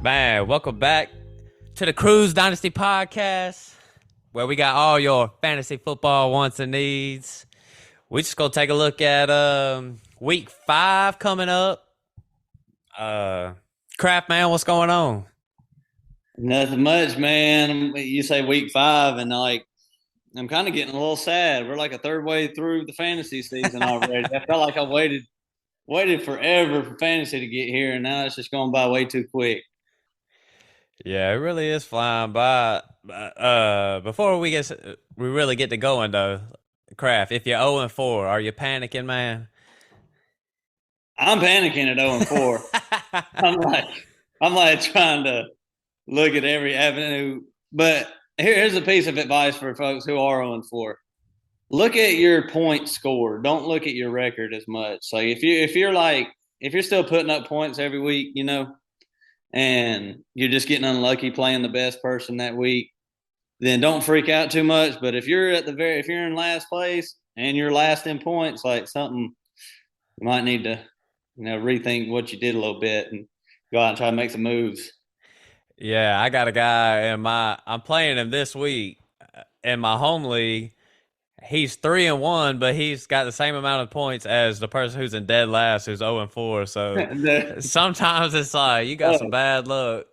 Man, welcome back to the Cruise Dynasty Podcast, where we got all your fantasy football wants and needs. We just gonna take a look at week 5 coming up. Crap, man, what's going on? Nothing much, man. You say week 5, and I'm kind of getting a little sad. We're like a third way through the fantasy season already. I felt like I waited forever for fantasy to get here, and now it's just going by way too quick. Yeah, it really is flying by. Before we really get to going though, Kraft, if you're 0-4, are you panicking, man? I'm panicking at 0-4. I'm like trying to look at every avenue. But here's a piece of advice for folks who are 0-4. Look at your point score. Don't look at your record as much. Like if you're still putting up points every week, and you're just getting unlucky playing the best person that week, then don't freak out too much. But if you're in last place and you're last in points, like something, you might need to, rethink what you did a little bit and go out and try to make some moves. Yeah, I got a guy I'm playing him this week in my home league. He's 3-1, but he's got the same amount of points as the person who's in dead last, who's 0-4. So sometimes it's like you got some bad luck.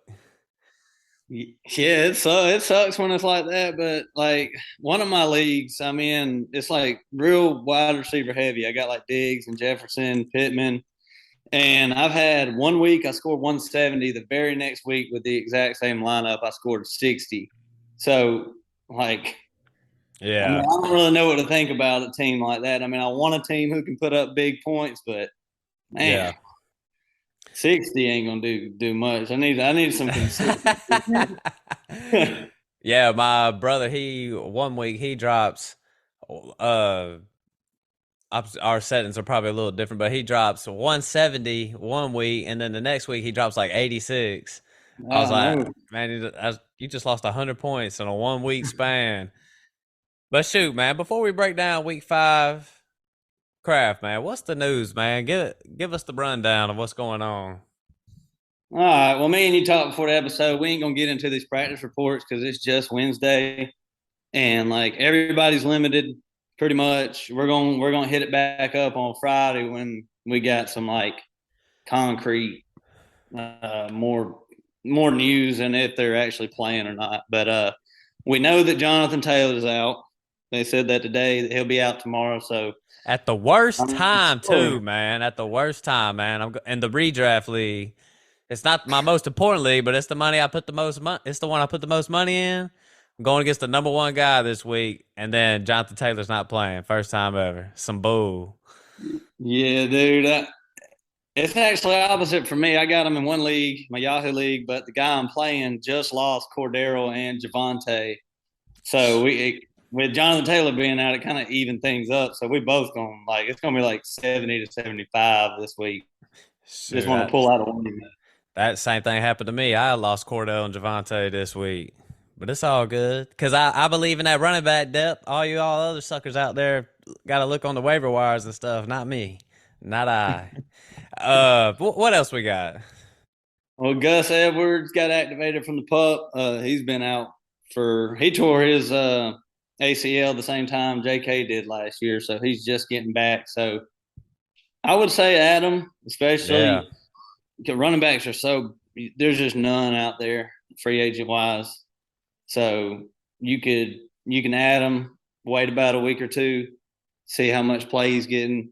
Yeah, it sucks when it's like that. But like one of my leagues I'm in, it's like real wide receiver heavy. I got like Diggs and Jefferson, Pittman, and I've had 1 week I scored 170. The very next week with the exact same lineup, I scored 60. So like. Yeah. I mean, I don't really know what to think about a team like that. I mean, I want a team who can put up big points, but man, 60 ain't gonna do much. I need some consistency. Yeah, my brother, he 1 week he drops. Our settings are probably a little different, but he drops 170 1 week, and then the next week he drops like 86. I was like, man, you just lost 100 points in a 1 week span. But shoot, man, before we break down week 5, Kraft, man, what's the news, man? Give us the rundown of what's going on. All right. Well, me and you talked before the episode. We ain't gonna get into these practice reports because it's just Wednesday, and like everybody's limited pretty much. We're gonna hit it back up on Friday when we got some like concrete more news and if they're actually playing or not. But we know that Jonathan Taylor's out. They said that today that he'll be out tomorrow. So at the worst time too, man. At the worst time, man. I'm in the redraft league. It's not my most important league, but it's the money I put the most money. It's the one I put the most money in. I'm going against the number 1 guy this week, and then Jonathan Taylor's not playing. First time ever. Some bull. Yeah, dude. It's actually opposite for me. I got him in one league, my Yahoo league, but the guy I'm playing just lost Cordero and Javonte. So with Jonathan Taylor being out, it kind of evened things up. So we both it's gonna be like 70 to 75 this week. Sure, just want to pull out a win. That same thing happened to me. I lost Cordell and Javonte this week, but it's all good because I believe in that running back depth. All other suckers out there got to look on the waiver wires and stuff. Not me, not I. What else we got? Well, Gus Edwards got activated from the pup. He's been out he tore his ACL the same time JK did last year, so he's just getting back. So I would say Adam, especially running backs there's just none out there free agent wise. So you can add him, wait about a week or two, see how much play he's getting,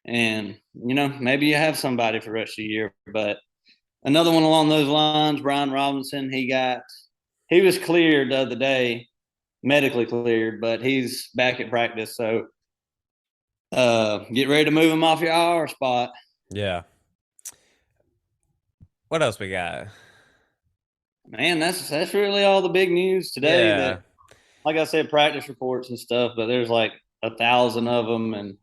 and maybe you have somebody for the rest of the year. But another one along those lines, Brian Robinson, he was cleared the other day, medically cleared, but he's back at practice. So get ready to move him off your IR spot. Yeah. What else we got? Man, that's really all the big news today. Yeah. That, like I said, practice reports and stuff, but there's like 1,000 of them, and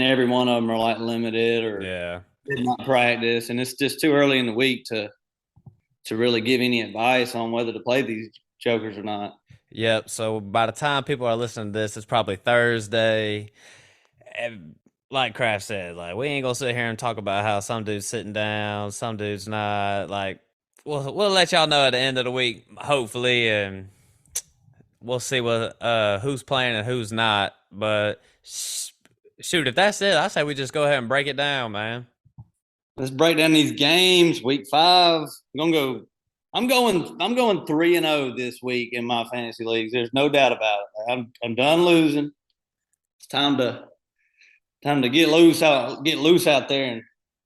every one of them are like limited or did not practice, and it's just too early in the week to really give any advice on whether to play these jokers or not. Yep. So by the time people are listening to this, it's probably Thursday. And like Kraft said, like we ain't gonna sit here and talk about how some dude's sitting down, some dude's not. Like we'll let y'all know at the end of the week, hopefully, and we'll see what who's playing and who's not. But shoot, if that's it, I say we just go ahead and break it down, man. Let's break down these games. Week 5, I'm gonna go. I'm going 3-0 this week in my fantasy leagues. There's no doubt about it. I'm done losing. It's time to get loose out there and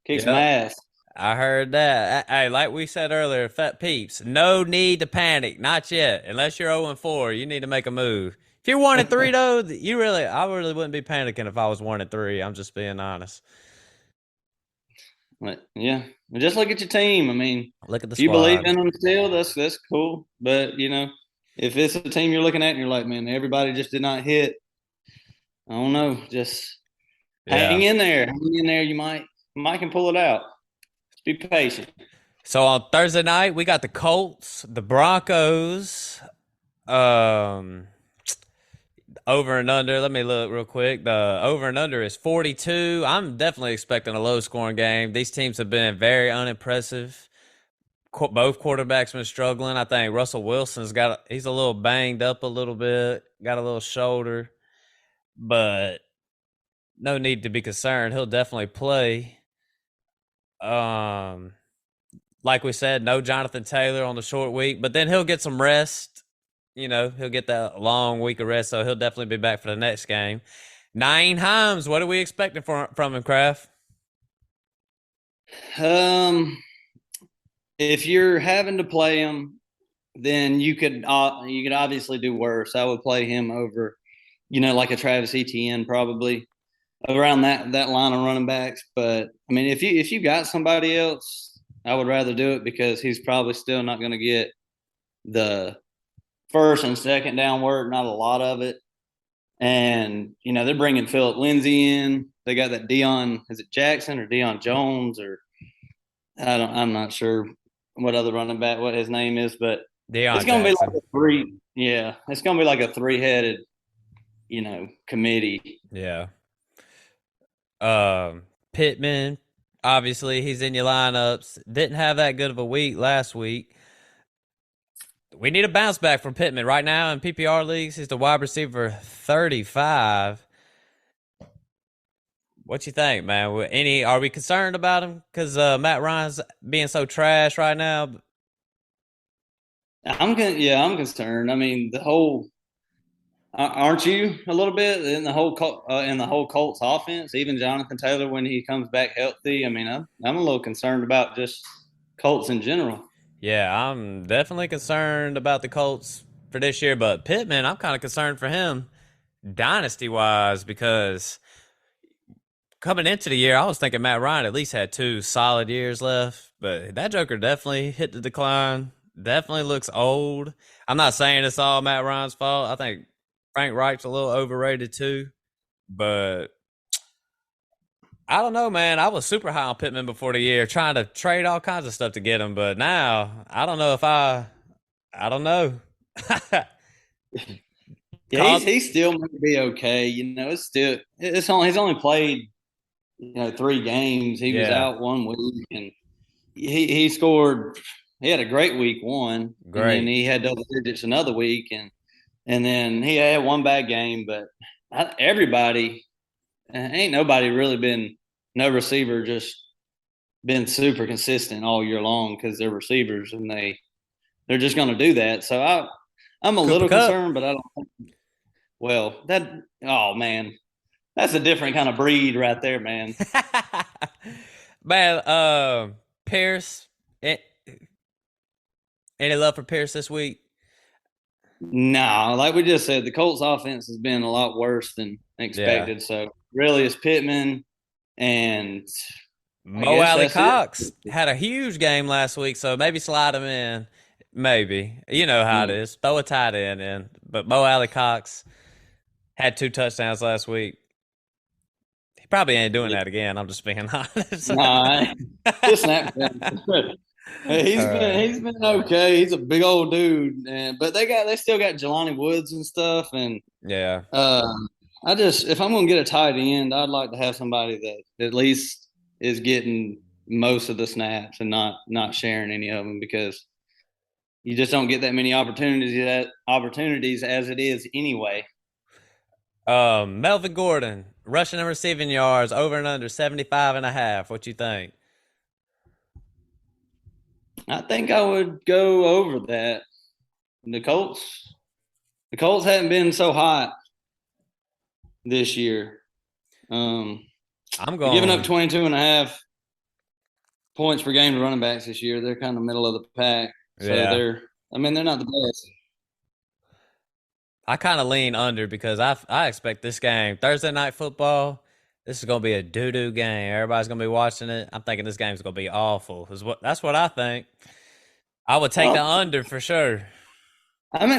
kick some Yep. ass. I heard that. Hey, like we said earlier, fat peeps, no need to panic. Not yet. Unless you're 0-4, you need to make a move. If you're 1-3 though, I really wouldn't be panicking if I was 1-3. I'm just being honest. But yeah, just look at your team. I mean, Look at the if you believe squad. in them still, that's cool. But if it's a team you're looking at and you're like, man, everybody just did not hit. I don't know. Just hang Yeah. in there. Hang in there. You might can pull it out. Just be patient. So on Thursday night, we got the Colts, the Broncos, um, over and under. Let me look real quick. The over and under is 42. I'm definitely expecting a low scoring game. These teams have been very unimpressive. Both quarterbacks been struggling. I think Russell Wilson's he's a little banged up a little bit, got a little shoulder, but no need to be concerned. He'll definitely play. Um, like we said, no Jonathan Taylor on the short week, but then he'll get some rest. He'll get that long week of rest, so he'll definitely be back for the next game. Nine Himes, what are we expecting from him, Kraft? Um, if you're having to play him, then you could obviously do worse. I would play him over, like a Travis Etienne probably around that line of running backs. But I mean, if you got somebody else, I would rather do it because he's probably still not going to get the first and second down work, not a lot of it. And they're bringing Philip Lindsay in. They got that Dion, is it Jackson or Dion Jones or I'm not sure what other running back what his name is, but it's Deion gonna be like Jackson. a three. Yeah, it's gonna be like a three-headed, committee. Yeah. Pittman, obviously, he's in your lineups. Didn't have that good of a week last week. We need a bounce back from Pittman right now in PPR leagues. He's the wide receiver 35. What you think, man? Are we concerned about him because Matt Ryan's being so trash right now? I'm concerned. I mean, the whole aren't you a little bit in the whole Colts offense? Even Jonathan Taylor when he comes back healthy. I mean, I'm a little concerned about just Colts in general. Yeah, I'm definitely concerned about the Colts for this year, but Pittman, I'm kind of concerned for him dynasty wise because coming into the year, I was thinking Matt Ryan at least had 2 solid years left, but that Joker definitely hit the decline. Definitely looks old. I'm not saying it's all Matt Ryan's fault. I think Frank Reich's a little overrated too, but I don't know, man. I was super high on Pittman before the year, trying to trade all kinds of stuff to get him, but now I don't know if I don't know. Yeah, he's Called, he still might be okay. He's only played 3 games. He was yeah, out one week, and he scored. He had a great week 1, and then great. he had double digits another week, and then he had one bad game. But everybody ain't nobody really been no receiver just been super consistent all year long because they're receivers and they're just going to do that. So I'm a Cooper little Cup. concerned, but I don't. Well, oh man, that's a different kind of breed right there, man. Man, Pierce. Any love for Pierce this week? No, like we just said, the Colts offense has been a lot worse than Yeah. expected. So really, it's Pittman, and I Mo guess Alley that's it. Cox had a huge game last week, so maybe slide him in. Maybe. You know how it Mm. is. Throw a tight end in. But Mo Alley Cox had 2 touchdowns last week. probably ain't doing Yeah. that again. I'm just being honest. Nah, his snap. uh, He's been okay. He's a big old dude, and but they still got Jelani Woods and stuff, and yeah. uh, I just if I'm gonna get a tight end, I'd like to have somebody that at least is getting most of the snaps and not sharing any of them because you just don't get that many opportunities as it is anyway. Melvin Gordon, rushing and receiving yards over and under 75 and a half. What you think? I think I would go over that. The Colts, the Colts haven't been so hot this year. Um, I'm they're giving up going. 22 and a half points per game to running backs this year. They're kind of middle of the pack. So Yeah. I mean, they're not the best. I kind of lean under because I expect this game Thursday night football. This is gonna be a doo doo game. Everybody's gonna be watching it. I'm thinking this game's gonna be awful. That's what I think. I would take the Well, under for sure. I'm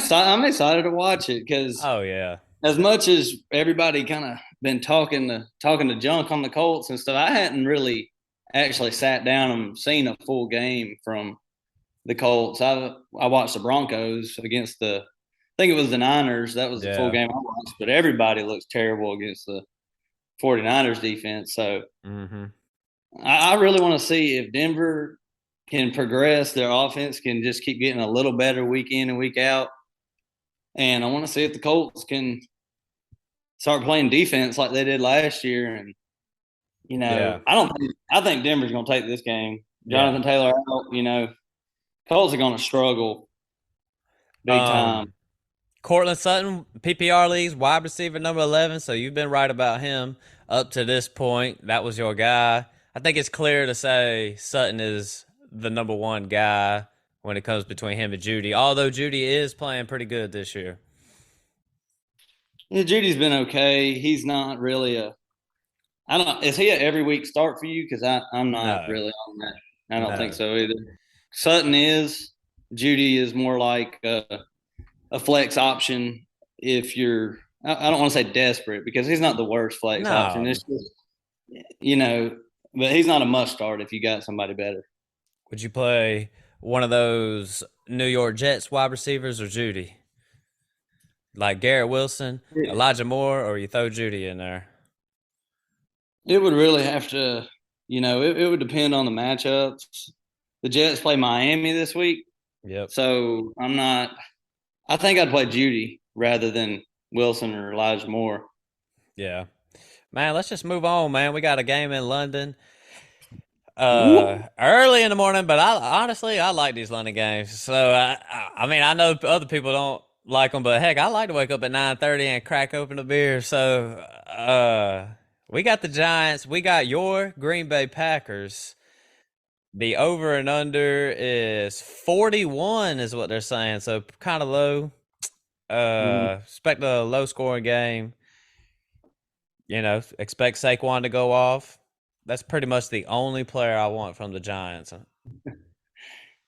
excited to watch it because Oh yeah, as much as everybody kind of been talking to junk on the Colts and stuff, I hadn't really actually sat down and seen a full game from the Colts. I watched the Broncos against I think it was the Niners. That was the full yeah. game I watched, but everybody looks terrible against the 49ers defense. So Mm-hmm. I really want to see if Denver can progress, their offense can just keep getting a little better week in and week out. And I want to see if the Colts can start playing defense like they did last year. And, Yeah, I think Denver's going to take this game. yeah. Jonathan Taylor out, Colts are going to struggle big time. Um, Cortland Sutton, PPR leagues, wide receiver number 11. So you've been right about him up to this point. That was your guy. I think it's clear to say Sutton is the number one guy when it comes between him and Judy. Although Judy is playing pretty good this year. Yeah, Judy's been okay. He's not really I don't is he a every week start for you? Because I'm not No, really on that. I don't think no. so either. Sutton is. Judy is more like a flex option if you're. I don't want to say desperate because he's not the worst flex option. No. It's just you know, but he's not a must start if you got somebody better. Would you play one of those New York Jets wide receivers or Judy? Like Garrett Wilson, Elijah Moore, or you throw Judy in there? It would really have to, it would depend on the matchups. The Jets play Miami this week, Yep. so I'm not. I think I'd play Judy rather than Wilson or Elijah Moore. Yeah. Man, let's just move on, man. We got a game in London Woo. early in the morning, but I honestly I like these London games. So I mean, I know other people don't like them, but heck, I like to wake up at 9:30 and crack open a beer. So we got the Giants, we got your Green Bay Packers. The over and under is 41 is what they're saying. So kind of low. Mhm. Expect a low scoring game. Expect Saquon to go off. That's pretty much the only player I want from the Giants.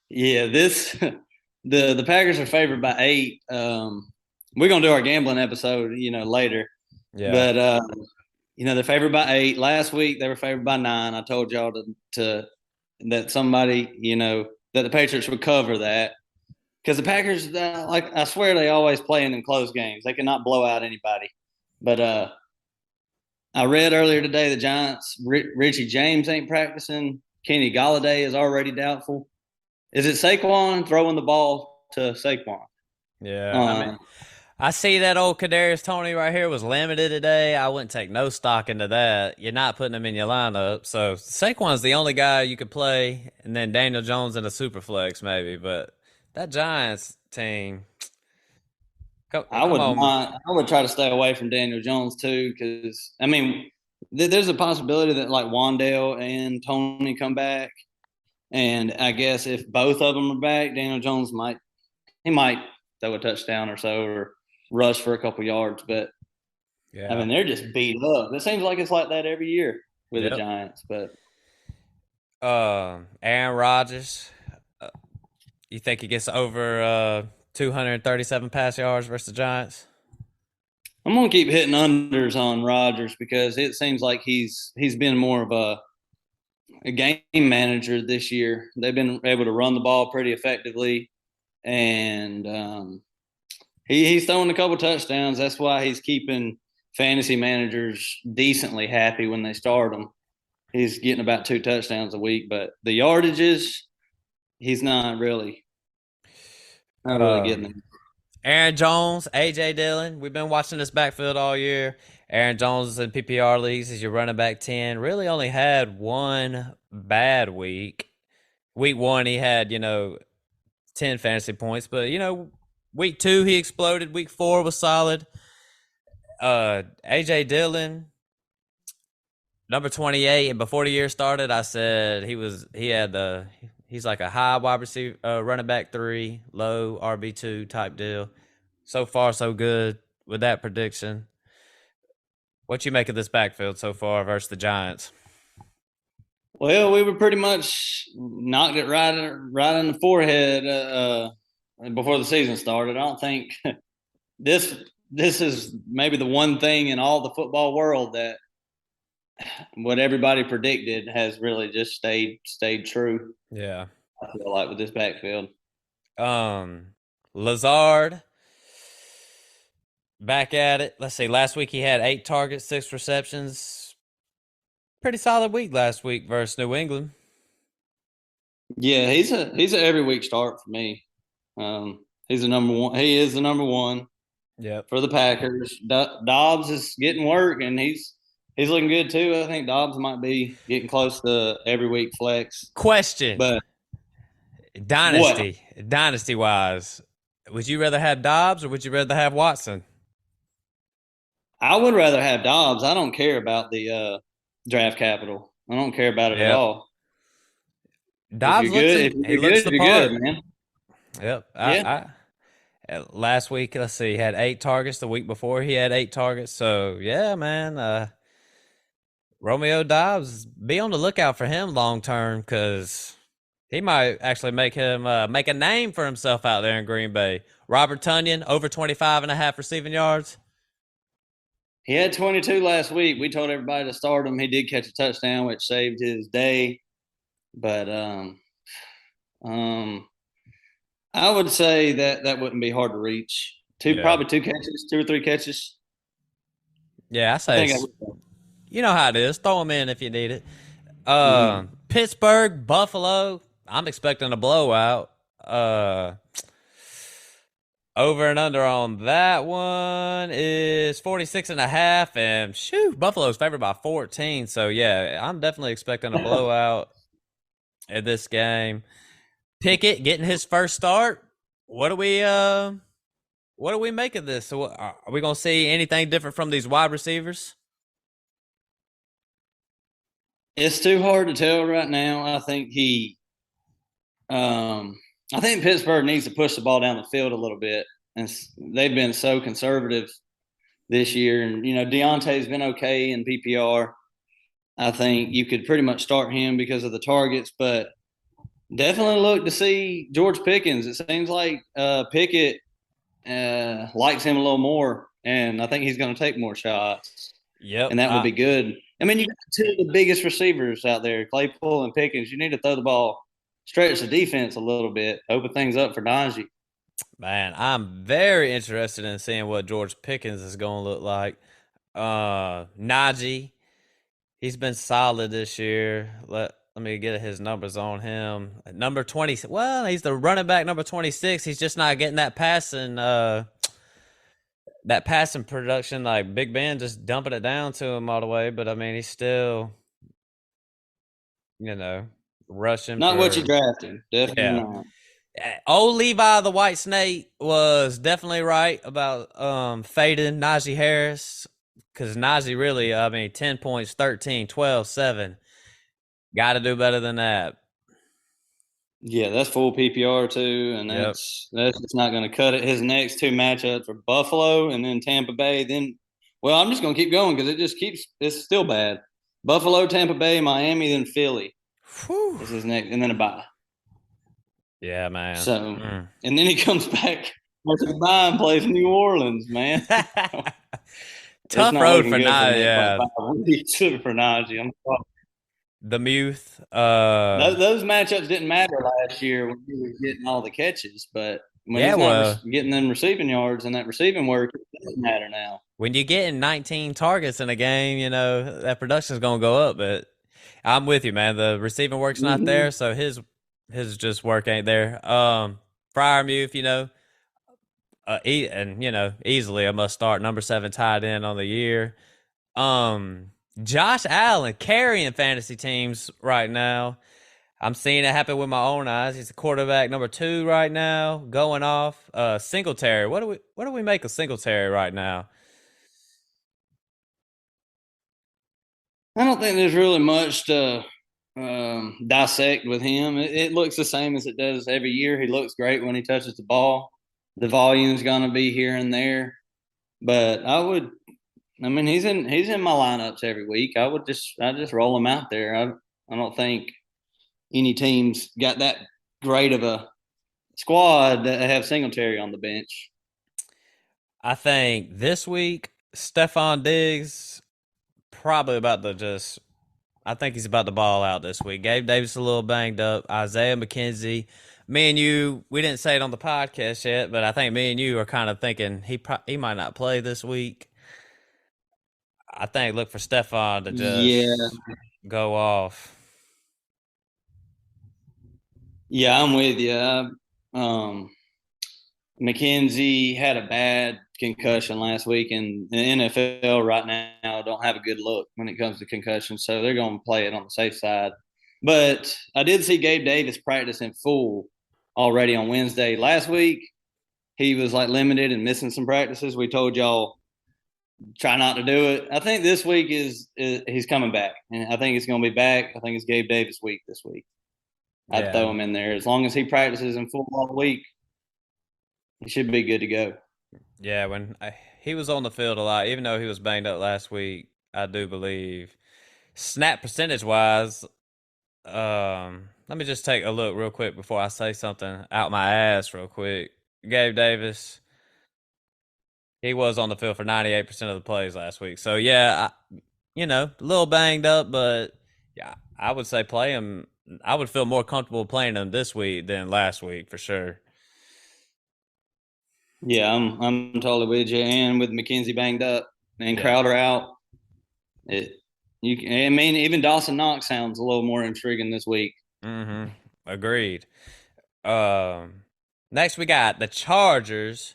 Yeah, the Packers are favored by 8. We're gonna do our gambling episode, later, Yeah. but they're favored by 8. Last week they were favored by 9. I told y'all to that somebody, that the Patriots would cover that because the Packers, like I swear, they always play in them close games. They cannot blow out anybody. But I read earlier today the Giants, Richie James ain't practicing. Kenny Galladay is already doubtful. Is it Saquon throwing the ball to Saquon? Yeah. I mean, Uh, I see that old Kadarius Tony right here was limited today. I wouldn't take no stock into that. You're not putting him in your lineup. So Saquon's the only guy you could play, and then Daniel Jones in a super flex maybe. But that Giants team, come on. I would try to stay away from Daniel Jones too, because I mean, there's a possibility that like Wandale and Tony come back, and I guess if both of them are back, Daniel Jones might throw a touchdown or so or rush for a couple yards. But I Yeah. mean, they're just beat up. It seems like it's like that every year with the Yep. Giants. But Aaron Rodgers. Uh, you think he gets over 237 pass yards versus the Giants? I'm gonna keep hitting unders on Rodgers because it seems like he's been more of a game manager this year. They've been able to run the ball pretty effectively, and he's throwing a couple touchdowns. That's why he's keeping fantasy managers decently happy when they start him. He's getting about 2 touchdowns a week, but the yardages, he's not really getting Um, them. Aaron Jones, AJ Dillon. We've been watching this backfield all year. Aaron Jones in PPR leagues is your running back 10. Really only had one bad week. Week one, he had, 10 fantasy points, but, week two, he exploded. Week four was solid. AJ Dillon, number 28, and before the year started, I said he's like a high wide receiver, running back 3, low RB2 type deal. So far, so good with that prediction. What you make of this backfield so far versus the Giants? Well, we were pretty much knocked it right in the forehead before the season started. I don't think this this is maybe the one thing in all the football world that what everybody predicted has really just stayed true. Yeah. I feel like with this backfield. Um, Lazard back at it. Let's see. Last week he had 8 targets, 6 receptions. Pretty solid week last week versus New England. Yeah, he's a every week start for me. He's the number one. He is the number one Yep. for the Packers. Dobbs is getting work, and he's looking good too. I think Dobbs might be getting close to every week flex. Question: But what? dynasty wise, would you rather have Dobbs or would you rather have Watson? I would rather have Dobbs. I don't care about the draft capital. I don't care about it at Yep. all. If Dobbs you're looks good, it. if He you're looks good, the you're part. good, man. Yep. Yeah. Last week, let's see, he had 8 targets. The week before, he had 8 targets. So yeah, man. Romeo Dobbs, be on the lookout for him long term because he might actually make him make a name for himself out there in Green Bay. Robert Tunyon over 25.5 receiving yards. He had 22 last week. We told everybody to start him. He did catch a touchdown, which saved his day. But um, I would say that wouldn't be hard to reach. Yeah. Probably 2 catches, 2 or 3 catches. Yeah, I I say think I it's, would. you know how it is. Throw him in if you need it. Mm-hmm. Pittsburgh, Buffalo. I'm expecting a blowout. Over and under on that one is 46.5. And shoot, Buffalo's favored by 14. So yeah, I'm definitely expecting a blowout in this game. Pickett getting his first start. What do we make of this? So are we gonna see anything different from these wide receivers? It's too hard to tell right now. Um, I think Pittsburgh needs to push the ball down the field a little bit, and they've been so conservative this year. And Deontay's been okay in PPR. I think you could pretty much start him because of the targets, but definitely look to see George Pickens. It seems like Pickett likes him a little more, and I think he's going to take more shots, Yep. and that would be good. I mean, you got two of the biggest receivers out there, Claypool and Pickens. You need to throw the ball, stretch the defense a little bit, open things up for Najee. Man, I'm very interested in seeing what George Pickens is going to look like. Najee, he's been solid this year. Let me get his numbers on him. Number 20. Well, he's the running back number 26. He's just not getting that passing production. Like Big Ben just dumping it down to him all the way. But I mean, he's still, you know, rushing Not what you for drafted, definitely yeah. not. Old Levi the White Snake was definitely right about fading Najee Harris because Najee really, I mean, 10 points, 13, 12, 7. Got to do better than that. Yeah, that's full PPR too, and Yep. that's just not going to cut it. His next 2 matchups are Buffalo and then Tampa Bay. Then, well, I'm just going to keep going because it just keeps. It's still bad. Buffalo, Tampa Bay, Miami, then Philly Whew. is his next, and then a bye. Yeah, man. So, Mm. and then he comes back That's a buying place, New Orleans, man. It's Tough not road looking for good for the now. next like Yeah, 5 weeks for Najee. I'm sorry. the Muth. Those matchups didn't matter last year when he was getting all the catches, but when Yeah, he's not well, getting them receiving yards and that receiving work, it doesn't matter now. when you're getting 19 targets in a game, that production's gonna go up. But I'm with you, man. The receiving work's not there, Hmm. so his just work ain't there. Fryermuth, and easily a must start number 7 tight end on the year. Um, Josh Allen carrying fantasy teams right now. I'm seeing it happen with my own eyes. He's the quarterback number 2 right now, going off. Singletary. What do we make of Singletary right now? I don't think there's really much to dissect with him. It looks the same as it does every year. He looks great when he touches the ball. The volume's going to be here and there, but I mean, he's in my lineups every week. I just roll him out there. I don't think any teams got that great of a squad that have Singletary on the bench. I think this week Stephon Diggs probably about to just. I think he's about to ball out this week. Gabe Davis a little banged up. Isaiah McKenzie. Me and you, we didn't say it on the podcast yet, but I think me and you are kind of thinking he might not play this week. I think look for Stephon to Yeah, just go off. yeah, I'm with you. McKenzie had a bad concussion last week, and the NFL right now don't have a good look when it comes to concussions, so they're going to play it on the safe side. But I did see Gabe Davis practice in full already on Wednesday. Last week, he was like limited and missing some practices. We told y'all try not to do it. I think this week is he's coming back, and I think he's going to be back. I think it's Gabe Davis week this week. I'd Yeah, throw him in there as long as he practices in full all week. He should be good to go. yeah. He was on the field a lot, even though he was banged up last week, I do believe. Snap percentage wise, let me just take a look real quick before I say something out my ass real quick. Gabe Davis, he was on the field for 98% of the plays last week. So yeah, a little banged up, but yeah, I would say play him. I would feel more comfortable playing him this week than last week for sure. Yeah, I'm totally with you. And with McKenzie banged up and Yeah. Crowder out, it I mean, even Dawson Knox sounds a little more intriguing this week. Mm-hmm. Agreed. Um, Next we got the Chargers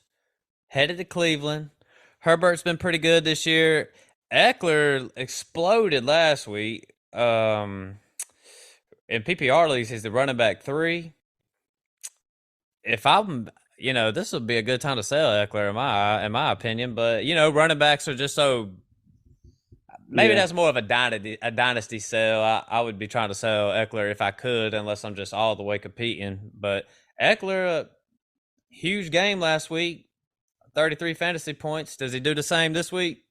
headed to Cleveland. Herbert's been pretty good this year. Eckler exploded last week. In PPR leagues, he's the running back 3. If I'm, this would be a good time to sell Eckler in my opinion. But running backs are just so. Maybe Yeah. that's more of a dynasty sell. I would be trying to sell Eckler if I could, unless I'm just all the way competing. But Eckler, huge game last week, 33 fantasy points. Does he do the same this week?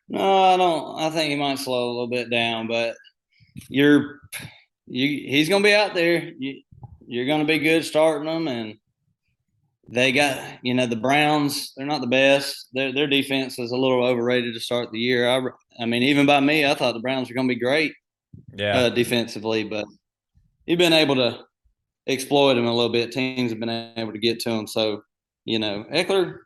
No, I don't. I think he might slow a little bit down, but you're he's going to be out there. You're going to be good starting them, and they got the Browns. They're not the best. Their defense is a little overrated to start the year. I mean, even by me, I thought the Browns were going to be great Yeah. defensively, but you've been able to exploit him a little bit. Teams have been able to get to him. So, Eckler,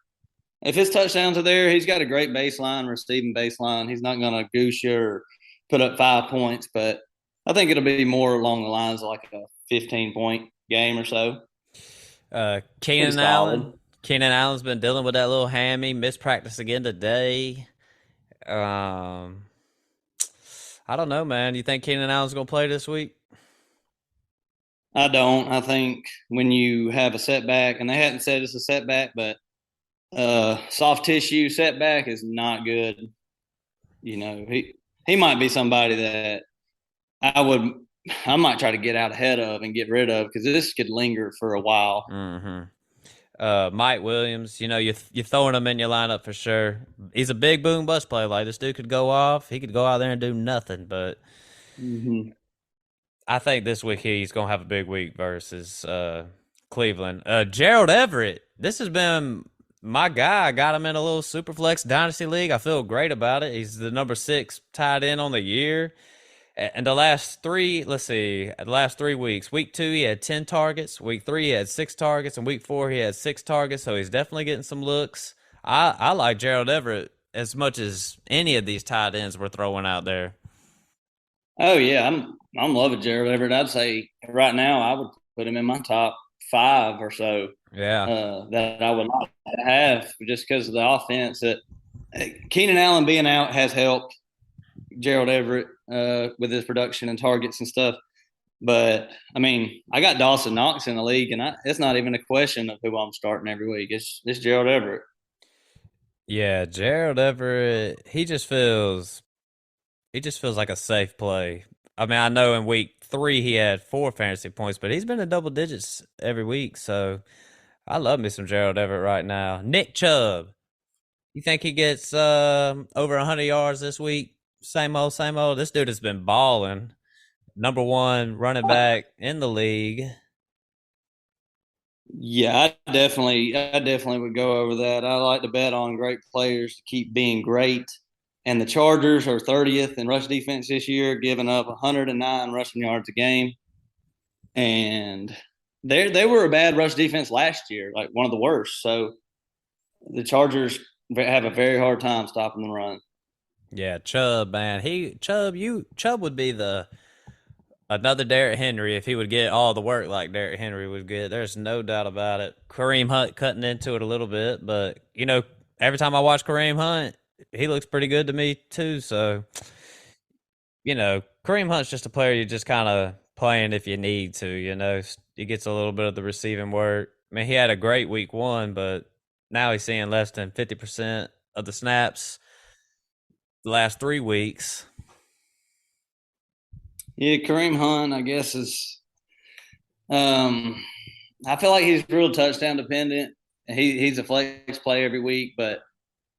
if his touchdowns are there, he's got a great baseline, receiving baseline. He's not going to goose you or put up 5 points, but I think it'll be more along the lines of like a 15-point game or so. Pretty Keenan Allen. solid. Keenan Allen's been dealing with that little hammy. Missed practice again today. Um, I don't know, man. You think Keenan Allen's gonna play this week? I don't. I think when you have a setback, and they hadn't said it's a setback, but soft tissue setback is not good. He might be somebody that I would I might try to get out ahead of and get rid of because this could linger for a while. Mm-hmm. Mike Williams, you're throwing him in your lineup for sure. He's a big boom bust player. Like this dude could go off. He could go out there and do nothing. But Mm-hmm. I think this week he's gonna have a big week versus Cleveland. Gerald Everett. This has been my guy. I got him in a little Superflex Dynasty League. I feel great about it. He's the number 6 tight end on the year. And the last three, let's see, the last 3 weeks. Week 2, he had 10 targets. Week 3, he had 6 targets. And week 4, he had 6 targets. So he's definitely getting some looks. I like Gerald Everett as much as any of these tight ends we're throwing out there. Oh yeah, I'm loving Gerald Everett. I'd say right now I would put him in my top 5 or so Yeah. that I would not have just because of the offense. That Keenan Allen being out has helped Gerald Everett with his production and targets and stuff. But I mean, I got Dawson Knox in the league, and it's not even a question of who I'm starting every week. It's Gerald Everett. Yeah, Gerald Everett, he just feels like a safe play. I mean, I know in week 3 he had 4 fantasy points, but he's been in double digits every week. So I love me some Gerald Everett right now. Nick Chubb, you think he gets over 100 yards this week? Same old, same old. This dude has been balling. Number 1 running back in the league. Yeah, I definitely would go over that. I like to bet on great players to keep being great. And the Chargers are 30th in rush defense this year, giving up 109 rushing yards a game. And they were a bad rush defense last year, like one of the worst. So the Chargers have a very hard time stopping the run. Yeah, Chubb, man. Chubb would be the another Derrick Henry if he would get all the work like Derrick Henry would get. There's no doubt about it. Kareem Hunt cutting into it a little bit, but every time I watch Kareem Hunt, he looks pretty good to me too. So, Kareem Hunt's just a player you just kind of playing if you need to. He gets a little bit of the receiving work. I mean, he had a great week 1, but now he's seeing less than 50% of the snaps the last 3 weeks. Yeah, Kareem Hunt, I guess, is I feel like he's real touchdown dependent. He's a flex play every week, but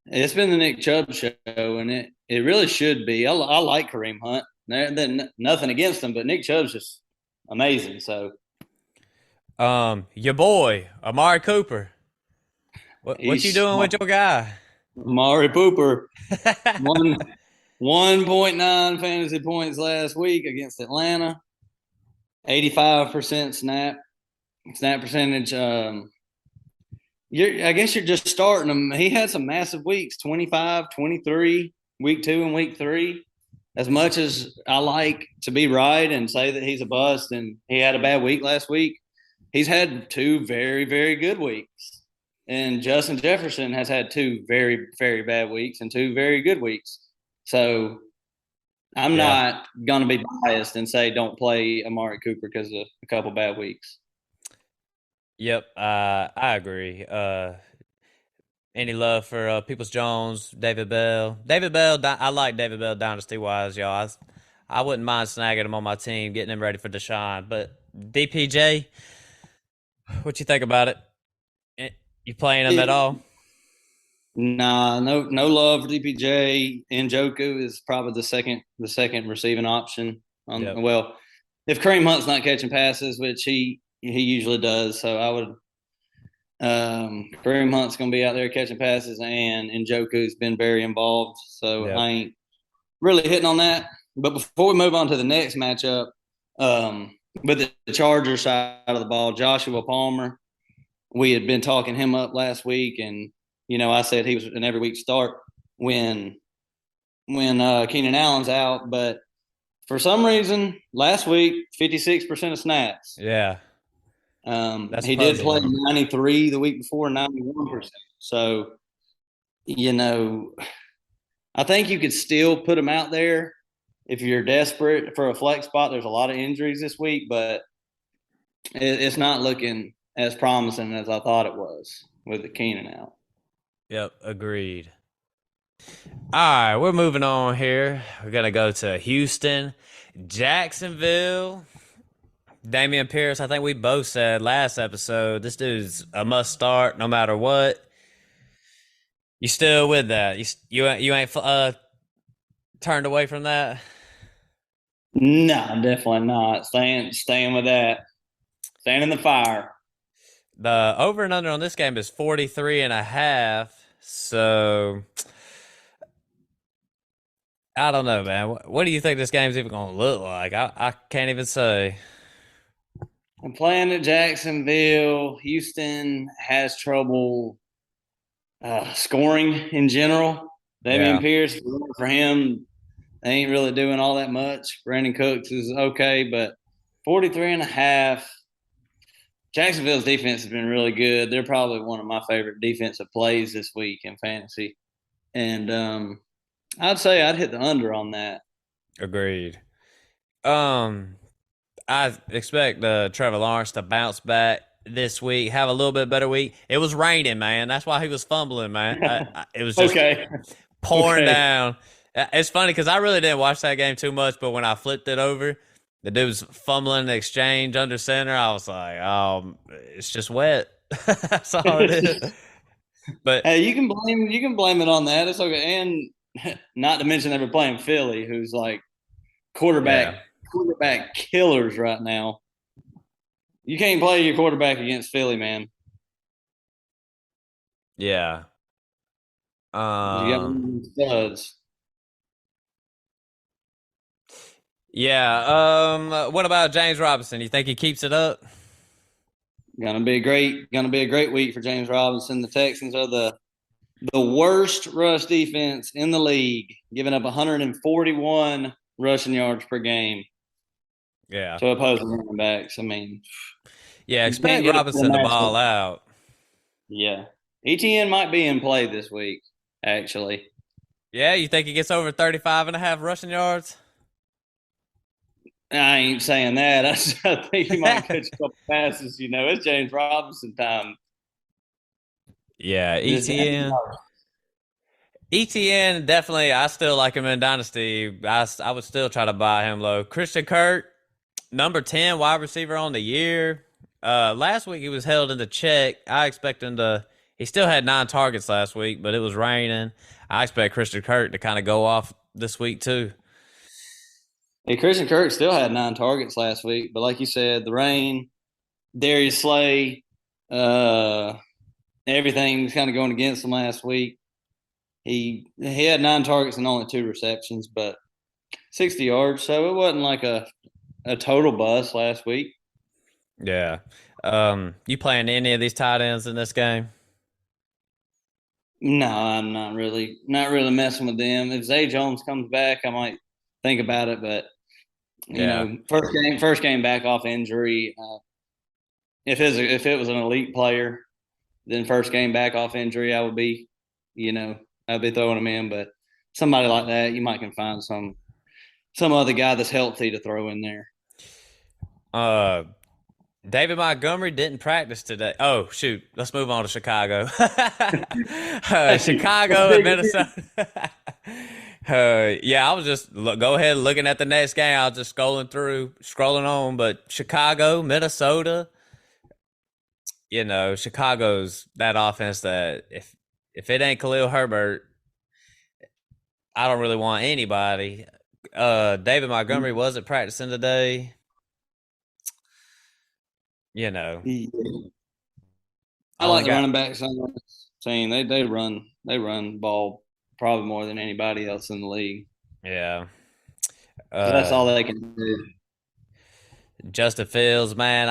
it's been the Nick Chubb show, and it really should be. I like Kareem Hunt. Nothing against him, but Nick Chubb's just amazing. So Your boy Amari Cooper. What you he's doing with your guy? Amari Pooper won 1.9 fantasy points last week against Atlanta. 85% snap percentage. I guess you're just starting him. He had some massive weeks 25, 23, week 2 and week 3. As much as I like to be right and say that he's a bust and he had a bad week last week, he's had 2 very, very good weeks. And Justin Jefferson has had 2 very, very bad weeks and 2 very good weeks. So I'm Yeah. not going to be biased and say don't play Amari Cooper because of a couple bad weeks. Yep. I agree. Any love for Peoples Jones, David Bell? I like David Bell dynasty wise, y'all. I wouldn't mind snagging him on my team, getting him ready for Deshaun. But DPJ, what you think about it? Eh, You playing him at all? Nah, no love for DPJ. Njoku is probably the second receiving option. Yep. Well, if Kareem Hunt's not catching passes, which he usually does, so I would. Kareem Hunt's going to be out there catching passes, and Njoku's been very involved, so Yep. I ain't really hitting on that. But before we move on to the next matchup, with the Chargers side of the ball, Joshua Palmer, we had been talking him up last week, and I said he was an every week start when Keenan Allen's out, but for some reason last week 56% of snaps. Yeah. That's He did play puzzling. 93 the week before, 91%. So you know, I think you could still put him out there if you're desperate for a flex spot. There's a lot of injuries this week, but it's not looking as promising as I thought it was with the Keenan out. Yep. Agreed. All right, we're moving on here. We're gonna go to Houston, Jacksonville. Damian Pierce. I think we both said last episode this dude's a must start no matter what. You still with that? You ain't turned away from that? No, definitely not. Staying with that. Staying in the fire. The over and under on this game is 43 and a half. So I don't know, man. What do you think this game's even going to look like? I can't even say. I'm playing at Jacksonville. Houston has trouble scoring in general. Damian Yeah. Pierce, for him, they ain't really doing all that much. Brandon Cooks is okay, but 43 and a half. Jacksonville's defense has been really good. They're probably one of my favorite defensive plays this week in fantasy. And I'd say I'd hit the under on that. Agreed. Um, I expect Trevor Lawrence to bounce back this week, have a little bit better week. It was raining, man. That's why he was fumbling, man. It was just Okay. pouring Okay. down. It's funny because I really didn't watch that game too much, but when I flipped it over, the dude was fumbling the exchange under center. I was like, oh, it's just wet. That's all it is. But Hey, you can blame it on that. It's okay. And not to mention they were playing Philly, who's like quarterback yeah, quarterback killers right now. You can't play your quarterback against Philly, man. yeah. You got Um, studs. yeah. What about James Robinson? You think he keeps it up? Gonna be a great week for James Robinson. The Texans are the worst rush defense in the league, giving up 141 rushing yards per game Yeah. to opposing running backs. I mean, Yeah, you can't expect get up to the Robinson to ball national. out. Yeah, ETN might be in play this week. Actually, Yeah, you think he gets over 35 and a half rushing yards? I ain't saying that. I think he might catch a couple passes. It's James Robinson time. Yeah, This ETN definitely. I still like him in Dynasty. I would still try to buy him low. Christian Kirk, number 10 wide receiver on the year. Last week he was held into check. I expect him to. He still had 9 targets last week, but it was raining. I expect Christian Kirk to kind of go off this week too. Hey, Christian Kirk still had 9 targets last week, but like you said, the rain, Darius Slay, uh, everything's kind of going against him last week. He had 9 targets and only 2 receptions, but 60 yards, so it wasn't like a total bust last week. Yeah. You playing any of these tight ends in this game? No, I'm not really messing with them. If Zay Jones comes back, I might think about it, but Yeah. first game back off injury. If it was an elite player, then first game back off injury, you know, I'd be throwing him in. But somebody like that, you might can find some other guy that's healthy to throw in there. Uh, David Montgomery didn't practice today. Oh shoot, let's move on to Chicago. Hey, Chicago and Minnesota. Yeah, I was just go ahead looking at the next game. I was just scrolling on. But Chicago, Minnesota. Chicago's that offense that if it ain't Khalil Herbert, I don't really want anybody. David Montgomery wasn't practicing today. You know, I only like the got running backs on this team. They run ball probably more than anybody else in the league. yeah. So that's Uh, all they can do. Justin Fields, man.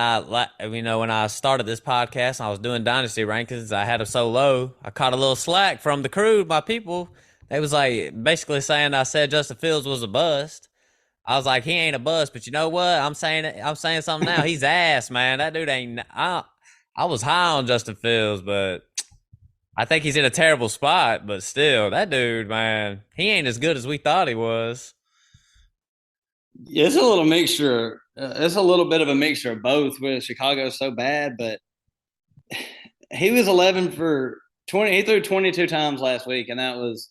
When I started this podcast, and I was doing dynasty rankings. I had him so low. I caught a little slack from the crew, my people. They was like basically saying I said Justin Fields was a bust. I was like, he ain't a bust, but you know what? I'm saying it. I'm saying something now. He's ass, man. That dude ain't. I was high on Justin Fields, but I think he's in a terrible spot. But still, that dude, man, he ain't as good as we thought he was. It's a little mixture. It's a little bit of a mixture of both. With Chicago's so bad, but he was 11 for 20. He threw 22 times last week, and that was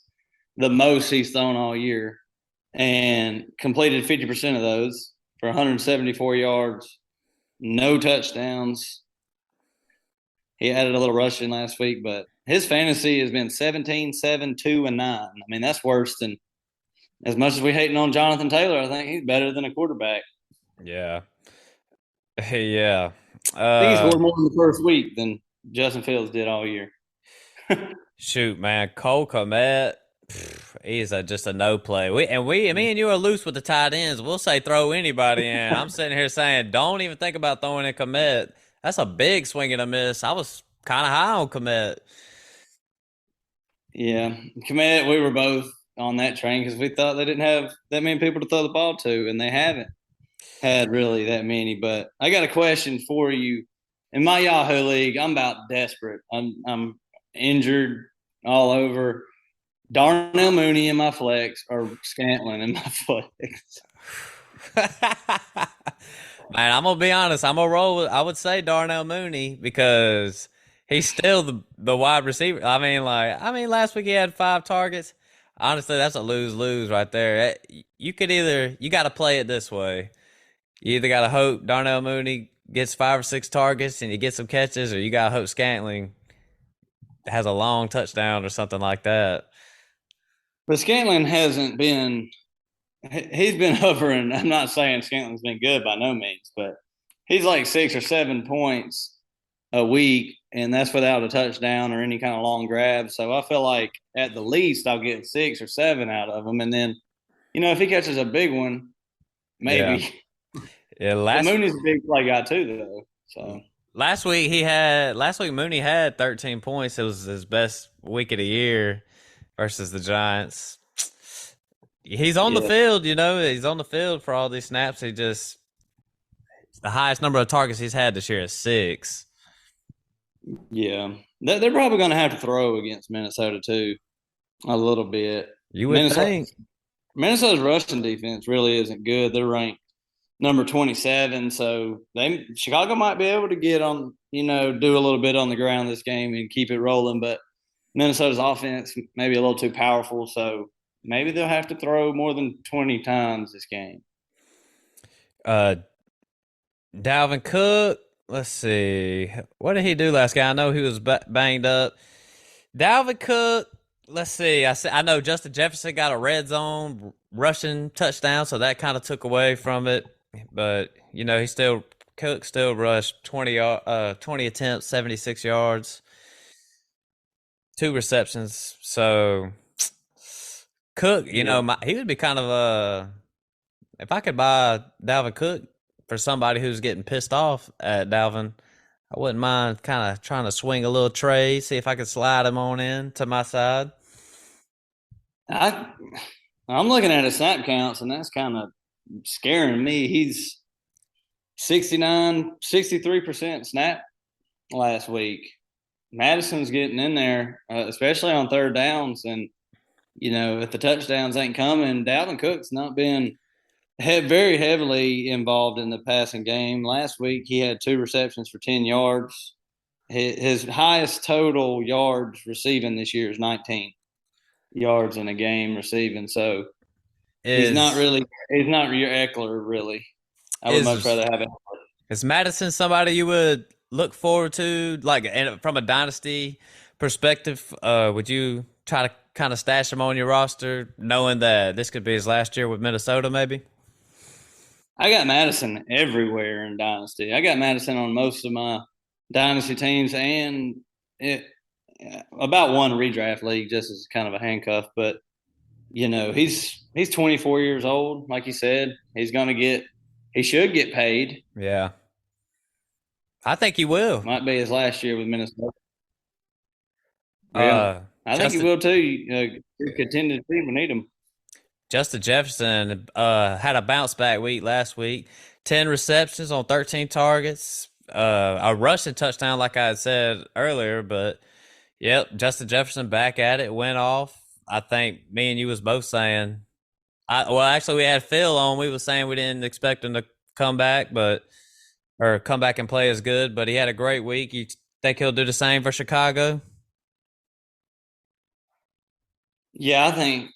the most he's thrown all year, and completed 50% of those for 174 yards, no touchdowns. He added a little rushing last week, but his fantasy has been 17, 7, 2, and 9. I mean, that's worse than as much as we hating on Jonathan Taylor. I think he's better than a quarterback. Yeah, yeah. think he Uh, scored more in the first week than Justin Fields did all year. Shoot, man, Cole Komet, he is just a no play. Me and you are loose with the tight ends. We'll say throw anybody in. I'm sitting here saying don't even think about throwing in Komet. That's a big swing and a miss. I was kind of high on Komet. Yeah, Komet, we were both on that train because we thought they didn't have that many people to throw the ball to, and they haven't had really that many. But I got a question for you. In my Yahoo league, I'm about desperate. I'm injured all over. Darnell Mooney in my flex or Scantling in my flex. Man, I'm gonna be honest. I'm gonna roll with. I would say Darnell Mooney because he's still the wide receiver. Last week he had 5 targets. Honestly, that's a lose lose right there. You got to play it this way. You either got to hope Darnell Mooney gets 5 or 6 targets and you get some catches, or you got to hope Scantling has a long touchdown or something like that. But Scantling hasn't been. He's been hovering. I'm not saying Scantling's been good by no means, but he's like 6 or 7 points a week, and that's without a touchdown or any kind of long grab. So I feel like at the least I'll get 6 or 7 out of him, and then if he catches a big one, Yeah, maybe. yeah. But Mooney's a big play guy too, though. So Last week Mooney had 13 points. It was his best week of the year versus the Giants. He's on the yeah, field, he's on the field for all these snaps. The highest number of targets he's had this year is 6. yeah, they're probably going to have to throw against Minnesota too a little bit. You would Minnesota think. Minnesota's rushing defense really isn't good. They're ranked number 27, so they Chicago might be able to get on, do a little bit on the ground this game and keep it rolling, but Minnesota's offense maybe a little too powerful, so maybe they'll have to throw more than 20 times this game. Uh, Dalvin Cook, let's see. What did he do last game? I know he was banged up. Dalvin Cook, let's see. I know Justin Jefferson got a red zone rushing touchdown, so that kind of took away from it. But Cook still rushed 20 attempts, 76 yards, 2 receptions. So Cook, Yeah. he would be kind of if I could buy Dalvin Cook for somebody who's getting pissed off at Dalvin, I wouldn't mind kind of trying to swing a little trade, see if I could slide him on in to my side. I I'm looking at his snap counts, and that's kind of scaring me. He's 63% snap last week. Madison's getting in there, especially on third downs. And, if the touchdowns ain't coming, Dalvin Cook's not been very heavily involved in the passing game. Last week, he had 2 receptions for 10 yards. His highest total yards receiving this year is 19 yards in a game receiving. So Is he's not your Eckler, really. I would much is rather have it. is Madison somebody you would look forward to, like, and from a dynasty perspective? Would you try to kind of stash him on your roster, knowing that this could be his last year with Minnesota, maybe? I got Madison everywhere in Dynasty. I got Madison on most of my Dynasty teams and it, about one redraft league just as kind of a handcuff. But, he's 24 years old. Like you said, he should get paid. Yeah, I think he will. Might be his last year with Minnesota. Yeah. Uh, I think he Justin will too. Contending team will need him. Justin Jefferson had a bounce back week last week. 10 receptions on 13 targets. A rushing touchdown, like I had said earlier. But yep, Justin Jefferson back at it, went off. I think me and you was both saying. Actually, we had Phil on. We was saying we didn't expect him to come back, or come back and play as good. But he had a great week. You think he'll do the same for Chicago? Yeah, I think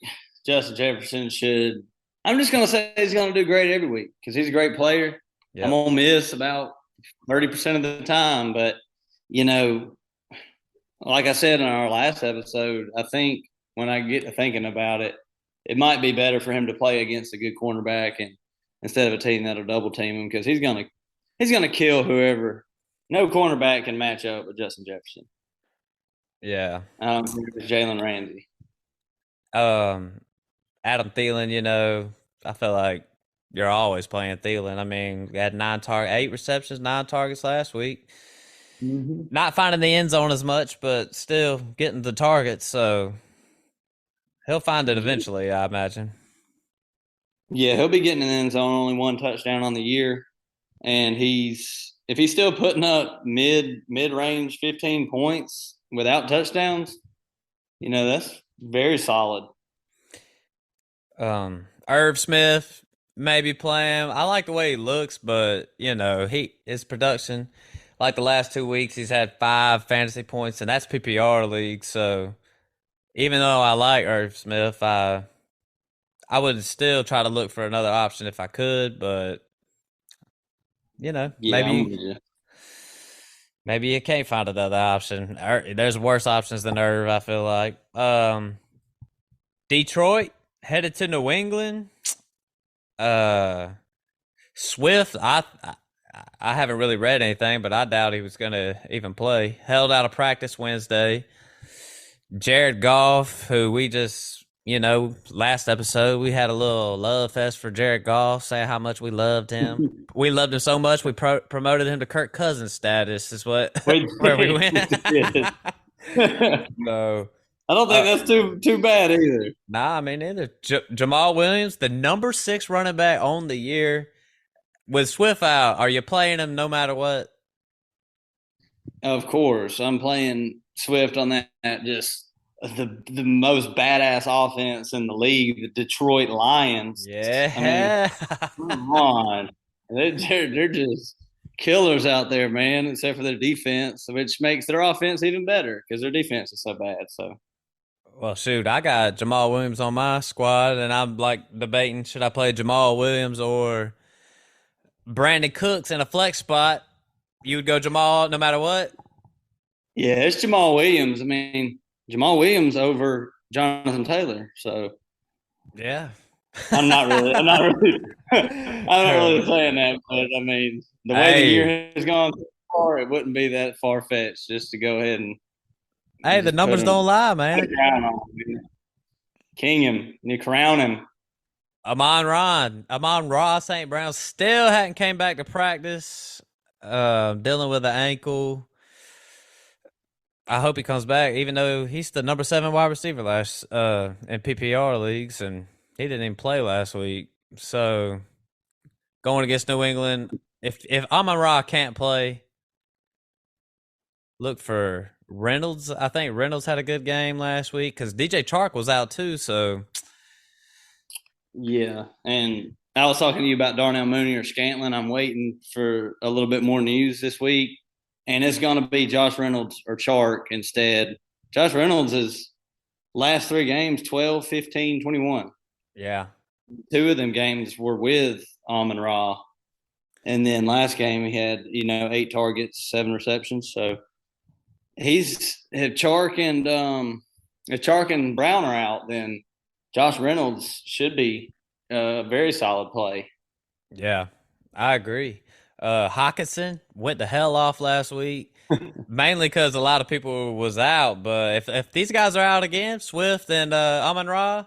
Justin Jefferson should. I'm just gonna say he's gonna do great every week because he's a great player. I'm Yep. gonna miss about 30% of the time, but you know, like I said in our last episode, I think when I get to thinking about it, it might be better for him to play against a good cornerback and instead of a team that'll double team him because he's gonna kill whoever No cornerback can match up with Justin Jefferson. Yeah. It's Jalen Ramsey. Um, Adam Thielen, I feel like you're always playing Thielen. I mean, we had 8 receptions, 9 targets last week. Mm-hmm. Not finding the end zone as much, but still getting the targets. So he'll find it eventually, I imagine. Yeah, he'll be getting in the end zone. Only one touchdown on the year, and if he's still putting up mid range 15 points without touchdowns, that's very solid. Irv Smith maybe playing. I like the way he looks, but his production. Like the last 2 weeks, he's had 5 fantasy points, and that's PPR league. So even though I like Irv Smith, I would still try to look for another option if I could. But Yeah, I'm with you. maybe you can't find another option. There's worse options than Irv. I feel like. Detroit headed to New England. Uh, Swift, I haven't really read anything, but I doubt he was going to even play. Held out of practice Wednesday. Jared Goff, who we just, last episode we had a little love fest for Jared Goff, saying how much we loved him. We loved him so much we promoted him to Kirk Cousins status. Is what Wait, where we went. I So, don't think uh, that's too bad either. nah, I mean neither. Jamal Williams, the number 6 running back on the year. With Swift out, are you playing him no matter what? Of course, I'm playing Swift on that just the most badass offense in the league, the Detroit Lions. I mean, Yeah. come on, they're just killers out there, man. Except for their defense, which makes their offense even better because their defense is so bad. So Well, shoot, I got Jamal Williams on my squad, and I'm like debating should I play Jamal Williams or Brandon Cooks in a flex spot. You would go Jamal no matter what? yeah, it's Jamal Williams. I mean, Jamal Williams over Jonathan Taylor. So Yeah. I'm not really, I'm not really saying that, but I mean, the way the Hey, year has gone so far, it wouldn't be that far fetched just to go ahead and the just numbers don't lie, put a man. crown on him, king him, you crown him. Amon Ross St. Brown still hadn't came back to practice, dealing with an ankle. I hope he comes back, even though he's the number 7 wide receiver last in PPR leagues, and he didn't even play last week. So going against New England, if Amon Ra can't play, look for Reynolds. I think Reynolds had a good game last week because DJ Chark was out too. So Yeah, and I was talking to you about Darnell Mooney or Scantlin. I'm waiting for a little bit more news this week, and it's going to be Josh Reynolds or Chark instead. Josh Reynolds is last 3 games 12, 15, 21. yeah, 2 of them games were with Amon Ra. And then last game he had, 8 targets, 7 receptions. So he's if Chark and Brown are out, then Josh Reynolds should be a very solid play. yeah, I agree. Hawkinson went the hell off last week, mainly because a lot of people was out. But if these guys are out again, Swift and Amon Ra,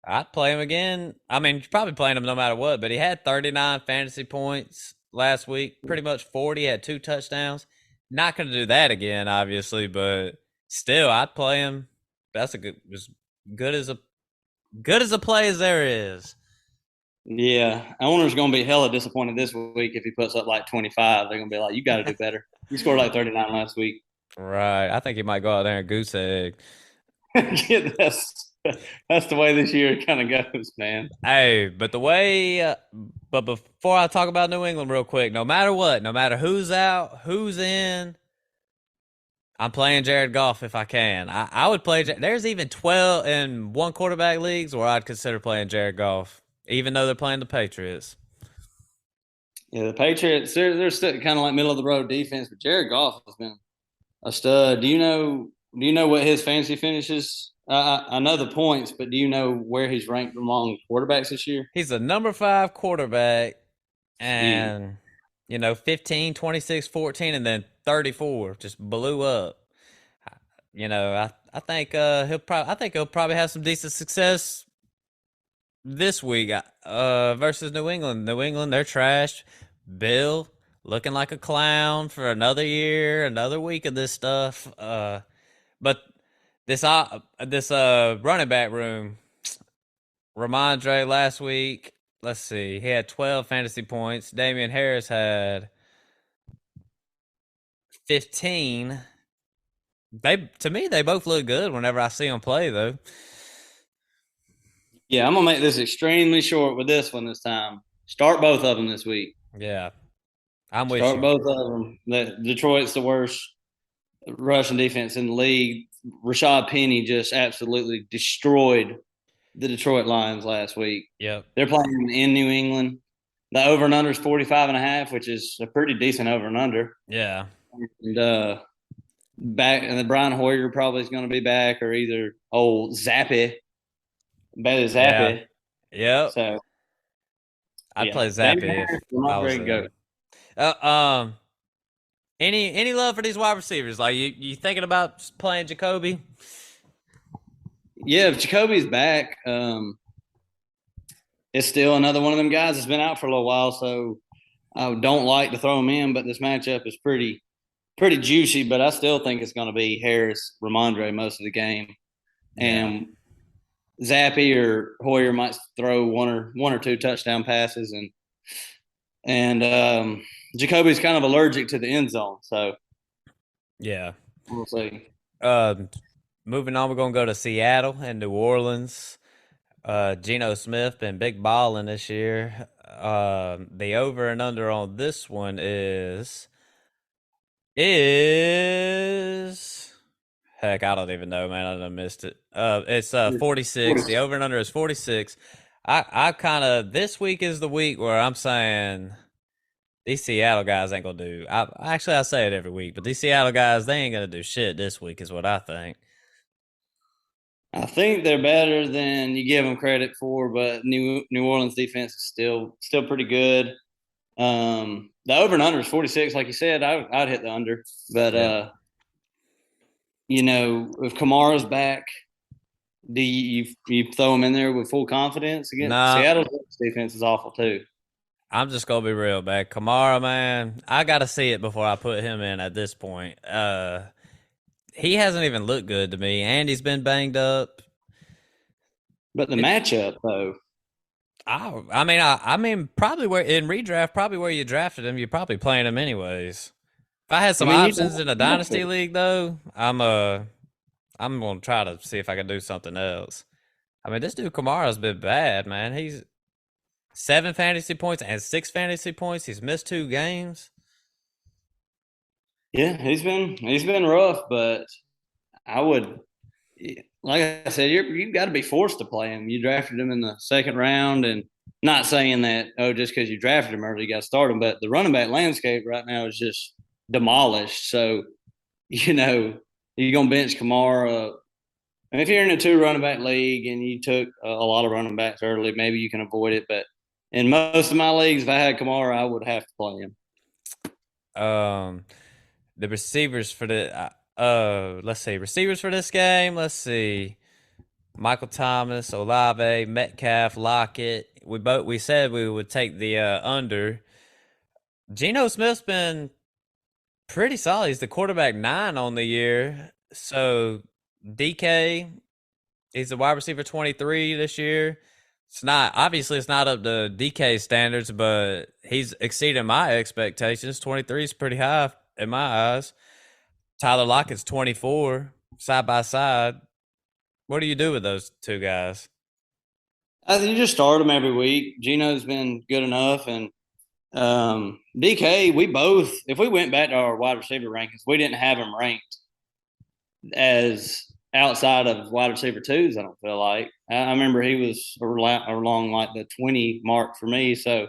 I'd play him again. I mean, you're probably playing him no matter what, but he had 39 fantasy points last week, pretty much 40, had 2 touchdowns. Not going to do that again, obviously, but still, I'd play him. That's as good as a good as a play as there is. Yeah, owner's going to be hella disappointed this week if he puts up like 25. They're going to be like, "You got to do better. You scored like 39 last week." Right. I think he might go out there and goose egg. Yeah, that's the way this year kind of goes, man. Hey, but before I talk about New England real quick, no matter what, no matter who's out, who's in, I'm playing Jared Goff if I can. I would play. There's even 12 in one quarterback leagues where I'd consider playing Jared Goff, even though they're playing the Patriots. Yeah, the Patriots they're still kind of like middle of the road defense, but Jared Goff has been a stud. Do you know what his fantasy finishes? I know the points, but do you know where he's ranked among quarterbacks this year? He's the number 5 quarterback, Jeez. and 15, 26, 14, and then 34 just blew up. I think he'll probably have some decent success this week versus New England. New England, they're trash. Bill looking like a clown for another year, another week of this stuff. But this running back room, Ramondre last week. Let's see, he had 12 fantasy points. Damian Harris had 15. They both look good whenever I see them play though. Yeah, I'm gonna make this extremely short with this one this time. Start both of them this week. Yeah, I'm with Start you. both of them. Detroit's the worst rushing defense in the league. Rashad Penny just absolutely destroyed the Detroit Lions last week. Yep. They're playing in New England. The over and under is 45.5, which is a pretty decent over and under. Yeah. And back and the Brian Hoyer probably is going to be back, or either old Zappy, Betty Yeah. Zappy. Yep. So I'd yeah, play Damian Zappy Harris if will I not was great go. them. Uh, um, any love for these wide receivers? Like you thinking about playing Jacoby? Yeah, if Jacoby's back, it's still another one of them guys that's been out for a little while. So I don't like to throw him in, but this matchup is pretty juicy. But I still think it's going to be Harris, Ramondre most of the game, Yeah. and Zappy or Hoyer might throw one or two touchdown passes, and Jacoby's kind of allergic to the end zone, so Yeah. we'll see. Um, moving on, we're gonna go to Seattle and New Orleans. Geno Smith been big balling this year. The over and under on this one is heck, I don't even know, man. I done missed it. It's 46. The over and under is 46. I kind of this week is the week where I'm saying these Seattle guys ain't gonna do. I say it every week, but these Seattle guys they ain't gonna do shit this week, is what I think. I think they're better than you give them credit for, but New Orleans defense is still pretty good. The over and under is 46, like you said. I'd hit the under, but Yeah. if Kamara's back, do you throw him in there with full confidence against Nah, Seattle's defense is awful too. I'm just gonna be real, man. Kamara, man, I gotta see it before I put him in. At this point, he hasn't even looked good to me, and he's been banged up. But the It, matchup though, I mean, probably where in redraft, probably where you drafted him, you're probably playing him anyways. If I had I some mean, you options don't in a have dynasty to. league, though, I'm gonna try to see if I can do something else. I mean, this dude Kamara's been bad, man. He's 7 fantasy points and 6 fantasy points. He's missed 2 games. Yeah, he's been rough, but I would, like I said, you've got to be forced to play him. You drafted him in the second round, and not saying that just because you drafted him early, you got to start him. But the running back landscape right now is just demolished. So you're gonna bench Kamara. And if you're in a two running back league and you took a lot of running backs early, maybe you can avoid it. But in most of my leagues, if I had Kamara, I would have to play him. Um, the receivers for the let's see, receivers for this game. Let's see, Michael Thomas, Olave, Metcalf, Lockett. We said we would take the under. Geno Smith's been pretty solid. He's the quarterback 9 on the year. So DK, he's the wide receiver 23 this year. It's not up to DK standards, but he's exceeding my expectations. 23 is pretty high in my eyes. Tyler Lockett's 24, side by side. What do you do with those two guys? I think you just start him every week. Geno's been good enough, and DK, we both, if we went back to our wide receiver rankings, we didn't have him ranked as outside of wide receiver twos. I don't feel like I remember he was along like the 20 mark for me. So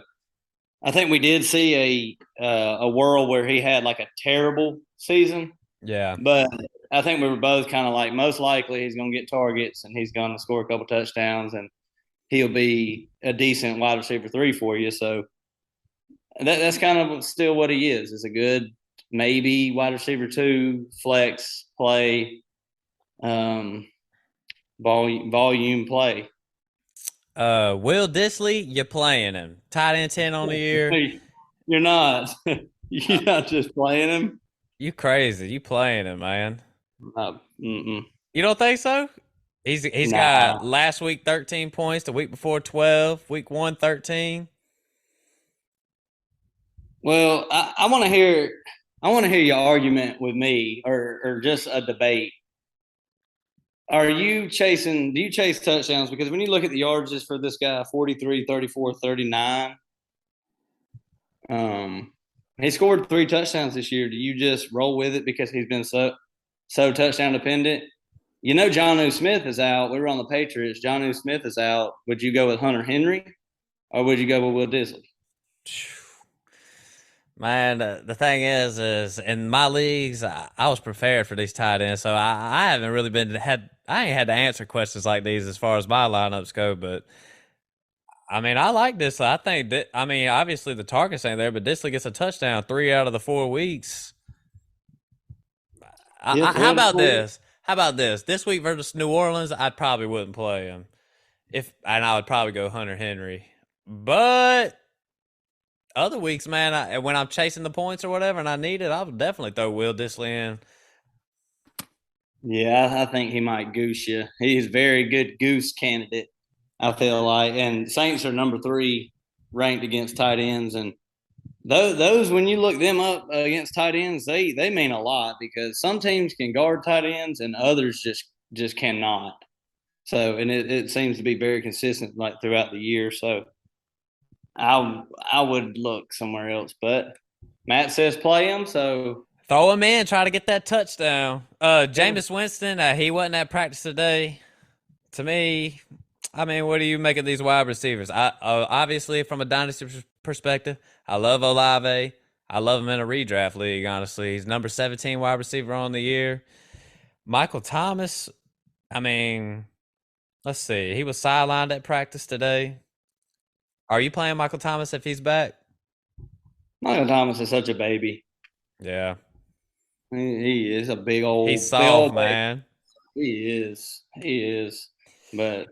I think we did see a world where he had like a terrible season, Yeah. but I think we were both kind of like most likely he's going to get targets and he's going to score a couple touchdowns and he'll be a decent wide receiver 3 for you. So that's kind of still what he is. Is a good maybe wide receiver two, flex play, um, volume play. Will Disley, you playing him. Tight end 10 on the year. Hey, you're not. You're not just playing him. You crazy. You playing him, man. Mm-mm. You don't think so? He's got Nah. last week 13 points, the week before 12, week one 13. Well, I want to hear. I want to hear your argument with me, or just a debate. Are you chasing? Do you chase touchdowns? Because when you look at the yardages for this guy, 43, 34, 39, um, he scored three touchdowns this year. Do you just roll with it because he's been so touchdown dependent? You know, John Smith is out. We were on the Patriots. John Smith is out. Would you go with Hunter Henry or would you go with Will Disley? Man, the thing is in my leagues, I was prepared for these tight ends, so I haven't really I ain't had to answer questions like these as far as my lineups go. But I mean, I like this. I think that I mean, obviously the targets ain't there, but Disley gets a touchdown 3 out of the 4 weeks. Yeah, How three out of about four. this? How about this? This week versus New Orleans, I probably wouldn't play him and I would probably go Hunter Henry. But other weeks, man, when I'm chasing the points or whatever and I need it, I would definitely throw Will Disley in. Yeah, I think he might goose you. He's a very good goose candidate, I feel like. And Saints are number three ranked against tight ends. And those when you look them up against tight ends, they mean a lot because some teams can guard tight ends and others just cannot. So, and it seems to be very consistent like throughout the year. So, I would look somewhere else, but Matt says play him. So, Throw him in, try to get that touchdown. yeah, Jameis Winston, he wasn't at practice today. To me, I mean, what do you make of these wide receivers? I obviously from a dynasty perspective, I love Olave. I love him in a redraft league. Honestly, he's number 17 wide receiver on the year. Michael Thomas. I mean, let's see. He was sidelined at practice today. Are you playing Michael Thomas if he's back? Michael Thomas is such a baby. Yeah, He is a he's big soft, old baby. man. He is. He is. But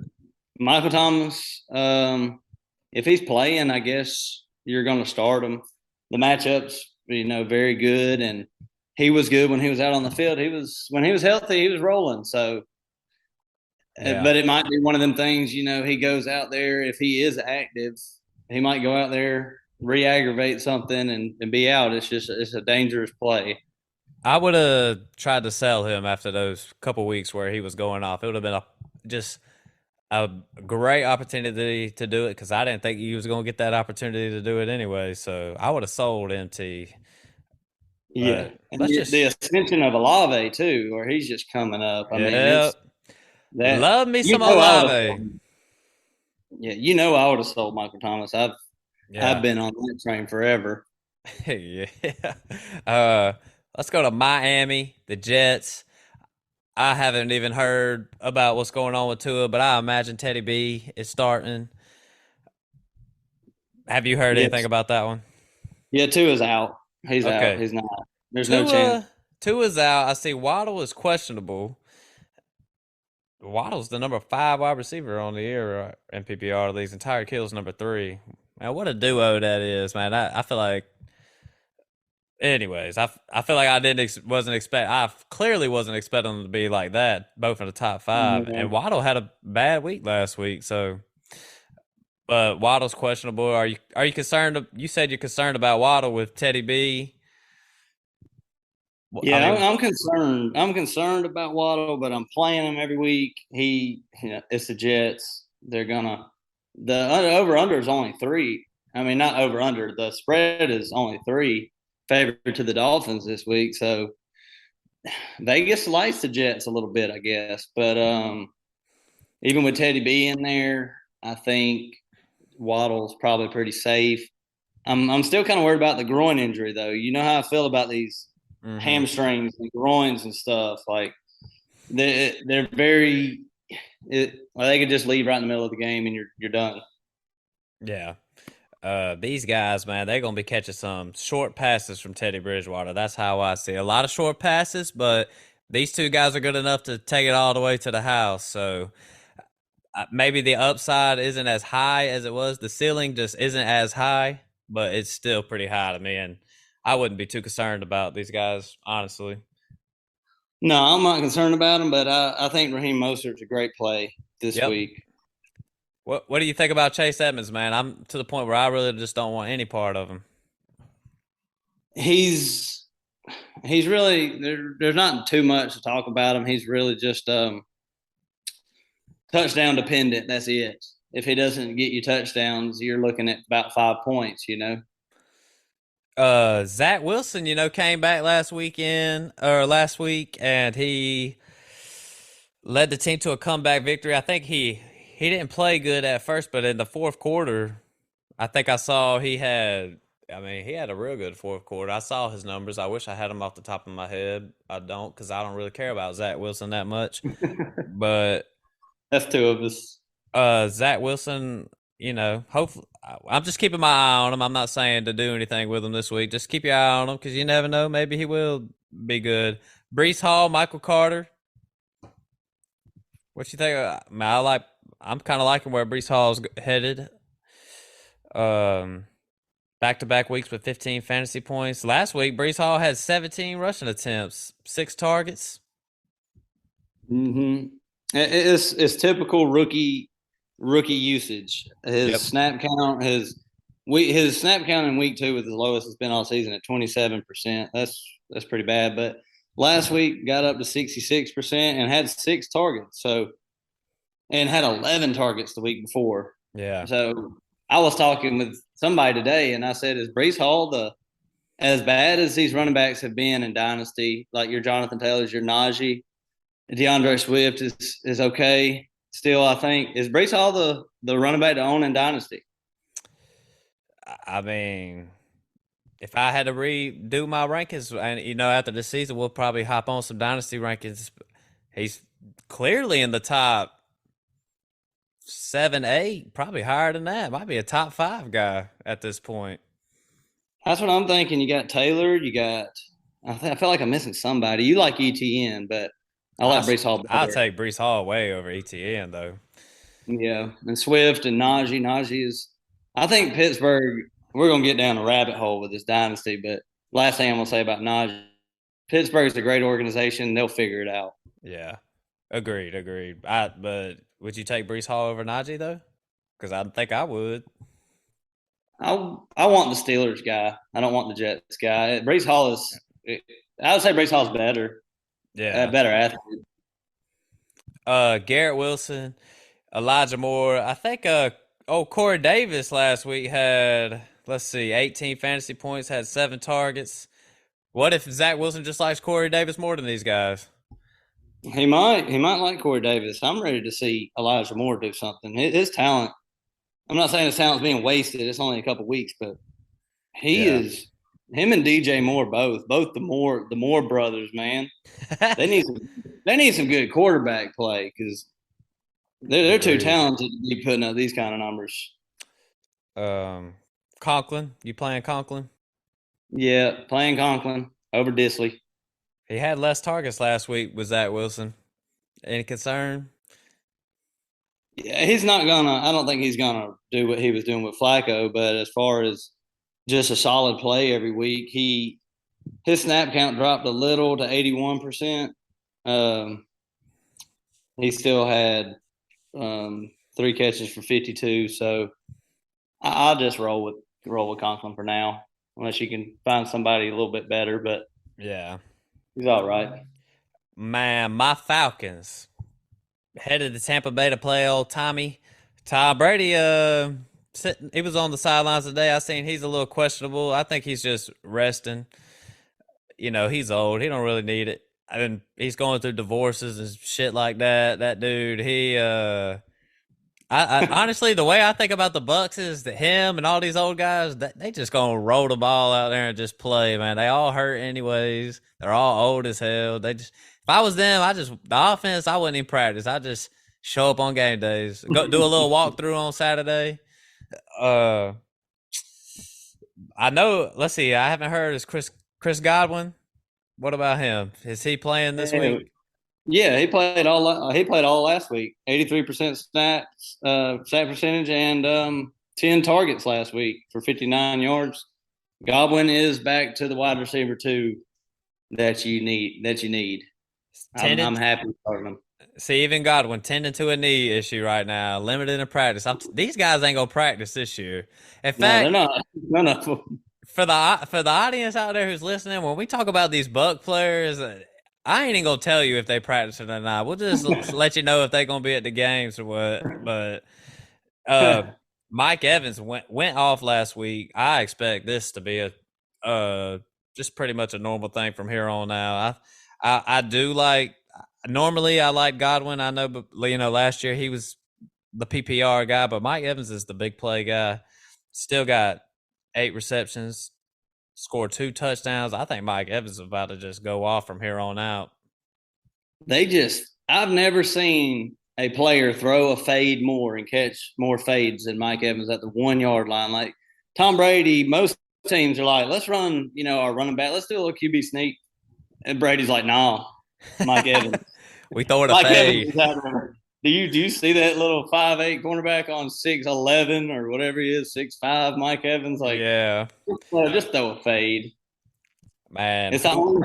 Michael Thomas, if he's playing, I guess you're going to start him. The matchups, very good, and he was good when he was out on the field. He was when he was healthy, he was rolling. So, Yeah. but it might be one of them things. He goes out there if he is active, he might go out there re-aggravate something and be out. It's a dangerous play. I would have tried to sell him after those couple weeks where he was going off. It would have been just a great opportunity to do it because I didn't think he was going to get that opportunity to do it anyway. So I would have sold MT. Yeah, But and let's the just, ascension of Olave too, where he's just coming up. I mean, yeah, it's that love me some Olave. I would have sold Michael Thomas. I've Yeah. been on that train forever. Yeah. Uh, let's go to Miami, the Jets. I haven't even heard about what's going on with Tua, but I imagine Teddy B is starting. Have you heard anything Yes, about that one? yeah, two is out. He's out. Okay. He's not. There's no chance. Tua's out. I see Waddle is questionable. Waddle's the number 5 wide receiver on the year in PPR leagues, and Tyreek Hill's number 3. Man, what a duo that is, man. I feel like, anyways, I feel like I didn't wasn't expect. I clearly wasn't expecting them to be like that, both in the top 5. Yeah. And Waddle had a bad week last week, so. But Waddle's questionable. Are you concerned? You said you're concerned about Waddle with Teddy B. I Yeah, mean, I'm concerned. I'm concerned about Waddle, but I'm playing him every week. It's the Jets. The over under is only three. I mean, not over under. The spread is only three favorite to the Dolphins this week. So Vegas likes the Jets a little bit, I guess. But even with Teddy B in there, I think Waddle's probably pretty safe. I'm still kind of worried about the groin injury though. You know how I feel about these hmm hamstrings and groins and stuff. Like they're very. They could just leave right in the middle of the game and you're done. yeah. These guys, man, they're gonna be catching some short passes from Teddy Bridgewater. That's how I see it. A lot of short passes, but these two guys are good enough to take it all the way to the house. So maybe the upside isn't as high as it was. The ceiling just isn't as high, but it's still pretty high to me. And I wouldn't be too concerned about these guys, honestly. No, I'm not concerned about him, but I think Raheem Mostert's a great play this Yep. week. What do you think about Chase Edmonds, man? I'm to the point where I really just don't want any part of him. He's he's really there's not too much to talk about him. He's really just touchdown dependent. That's it. If he doesn't get you touchdowns, you're looking at about 5 points. Zach Wilson, came back last week, and he led the team to a comeback victory. I think he didn't play good at first, but in the fourth quarter, I think I saw he had. I mean, he had a real good fourth quarter. I saw his numbers. I wish I had them off the top of my head. I don't, because I don't really care about Zach Wilson that much. But That's two of us. Zach Wilson, hopefully, I'm just keeping my eye on him. I'm not saying to do anything with him this week. Just keep your eye on him because you never know. Maybe he will be good. Brees Hall, Michael Carter. What you think? I'm kind of liking where Brees Hall's headed. Um, Back-to-back weeks with 15 fantasy points. Last week, Brees Hall had 17 rushing attempts, 6 targets. Mm-hmm. It's typical rookie usage. His Yep. snap count, his snap count in week 2 was the lowest it's been all season at 27%. That's pretty bad. But last week got up to 66% and had 6 targets. And had 11 targets the week before. Yeah. So I was talking with somebody today, and I said, "Is Brees Hall as bad as these running backs have been in Dynasty? Like your Jonathan Taylor's, your Najee, DeAndre Swift is okay still. I think is Brees Hall the running back to own in Dynasty? I mean, if I had to redo my rankings, and after this season, we'll probably hop on some dynasty rankings. He's clearly in the top 7, 8, probably higher than that. Might be a top 5 guy at this point. That's what I'm thinking. You got Taylor. You got. I feel like I'm missing somebody. You like ETN, but I I'll like Brees Hall I'll better. take Brees Hall way over ETN though. Yeah, and Swift and Najee. Najee is. I think Pittsburgh. We're gonna get down a rabbit hole with this dynasty, but last thing I'm gonna say about Najee, Pittsburgh's a great organization. They'll figure it out. Yeah, agreed. But would you take Brees Hall over Najee though? Because I think I would. I want the Steelers guy. I don't want the Jets guy. Brees Hall is. I would say Brees Hall's better, Yeah. better athlete. Garrett Wilson, Elijah Moore. I think Corey Davis last week had, let's see, 18 fantasy points, had 7 targets. What if Zach Wilson just likes Corey Davis more than these guys? He might like Corey Davis. I'm ready to see Elijah Moore do something. His talent. I'm not saying his talent's being wasted. It's only a couple weeks, but he Yeah. is. Him and DJ Moore both the Moore brothers, man. They need some, they need some good quarterback play because they're too Agreed. talented to be putting up these kind of numbers. Um, Conklin, you playing Conklin? Yeah, playing Conklin over Disley. He had less targets last week with Zach Wilson. Any concern? Yeah, he's not gonna. I don't think he's gonna do what he was doing with Flacco. But as far as just a solid play every week, his snap count dropped a little to 81%. Um, he still had 3 catches for 52. So I'll just roll with Conklin for now, unless you can find somebody a little bit better. But Yeah. he's all right. Man, my Falcons headed to Tampa Bay to play old Tommy. Tom Brady, he was on the sidelines today. I seen he's a little questionable. I think he's just resting. He's old. He don't really need it. I mean, he's going through divorces and shit like that. That dude, I honestly, the way I think about the Bucks is that him and all these old guys, they just gonna roll the ball out there and just play, man. They all hurt anyways. They're all old as hell. If I was them, the offense, I wouldn't even practice. I just show up on game days, go do a little walkthrough on Saturday. Uh, I know. Let's see. I haven't heard. Is Chris Godwin? What about him? Is he playing this Yeah, week? yeah, he played all last week. 83% snap percentage, and 10 targets last week for 59 yards. Godwin is back to the wide receiver two that you need. That you need. I'm Tended. happy starting him. See, even Godwin tending to a knee issue right now, limited in practice. These guys ain't gonna practice this year. In No, they're fact, not. None of them. for the audience out there who's listening, when we talk about these Buck players, I ain't even gonna tell you if they practice it or not. We'll just let you know if they're gonna be at the games or what. But uh, Mike Evans went off last week. I expect this to be a just pretty much a normal thing from here on out. I do like. Normally, I like Godwin. I know, but last year he was the PPR guy, but Mike Evans is the big play guy. Still got 8 receptions, scored 2 touchdowns. I think Mike Evans is about to just go off from here on out. I've never seen a player throw a fade more and catch more fades than Mike Evans at the 1 yard line. Like Tom Brady, most teams are like, let's run, our running back, let's do a little QB sneak. And Brady's like, nah, Mike Evans. We throw it a Mike Evans fade. is out there. Do you see that little 5'8" cornerback on 6'11" or whatever he is, 6'5"? Mike Evans, like, Yeah, just throw a fade. man. It's all,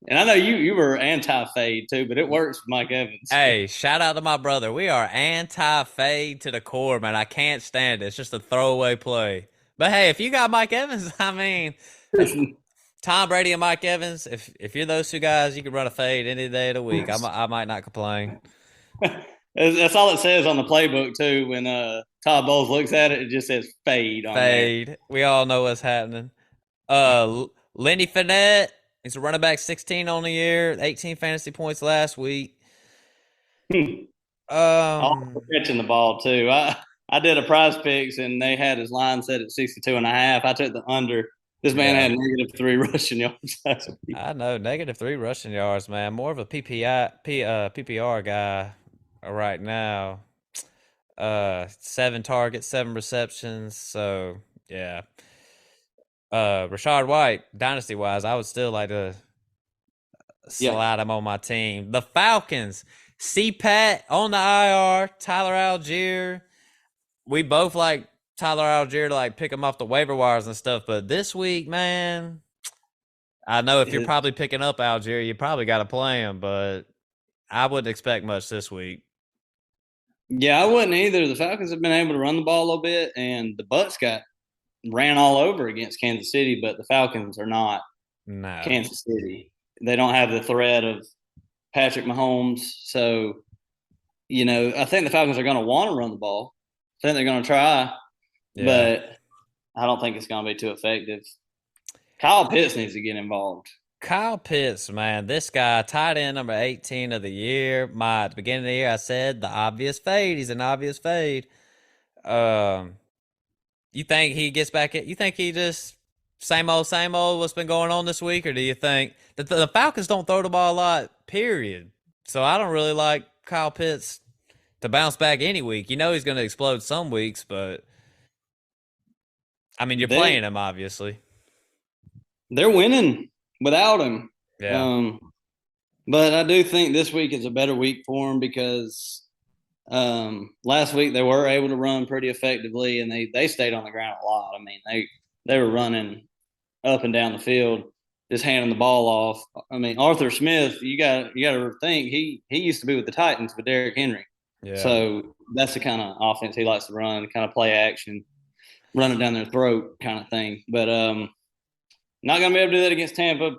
and I know you were anti fade too, but it works with Mike Evans. Hey, shout out to my brother. We are anti fade to the core, man. I can't stand it. It's just a throwaway play. But hey, if you got Mike Evans, I mean, if Tom Brady and Mike Evans, if you're those two guys, you can run a fade any day of the week. I might not complain. That's all it says on the playbook too. When Todd Bowles looks at it, it just says fade on there. Fade. We all know what's happening. Lenny Fournette, he's a running back, 16 on the year, 18 fantasy points last week. Also Um, catching the ball too. I did a prize picks and they had his line set at 62.5. I took the under. This man yeah, had -3 rushing yards last week. I know. -3 rushing yards, man. More of a PPR guy right now. 7 targets, 7 receptions. So yeah. Rashard White, dynasty wise, I would still like to Yeah, slide him on my team. The Falcons, CPAT on the IR, Tyler Algier. We both like Tyler Algier to like pick him off the waiver wires and stuff, but this week, man, I know if you're it, probably picking up Algier, you probably got to play him, but I wouldn't expect much this week. yeah. I wouldn't either. The Falcons have been able to run the ball a little bit, and the Bucks got ran all over against Kansas City, but the Falcons are not No. Kansas City. They don't have the threat of Patrick Mahomes. So, I think the Falcons are going to want to run the ball. I think they're going to try, Yeah. but I don't think it's going to be too effective. Kyle Pitts needs to get involved. Kyle Pitts, man, this guy, tight end number 18 of the year. At the beginning of the year, I said the obvious fade. He's an obvious fade. Um, you think he gets back at? You think he just same old? What's been going on this week, or do you think that the Falcons don't throw the ball a lot? Period. So I don't really like Kyle Pitts to bounce back any week. You know he's going to explode some weeks, but I mean you're They playing him obviously. they're winning without him. Yeah, Um, but I do think this week is a better week for him because last week they were able to run pretty effectively and they stayed on the ground a lot. I mean they were running up and down the field, just handing the ball off. I mean Arthur Smith, you got to think he used to be with the Titans with Derrick Henry, yeah. so that's the kind of offense he likes to run, kind of play action, run it down their throat kind of thing. But not going to be able to do that against Tampa.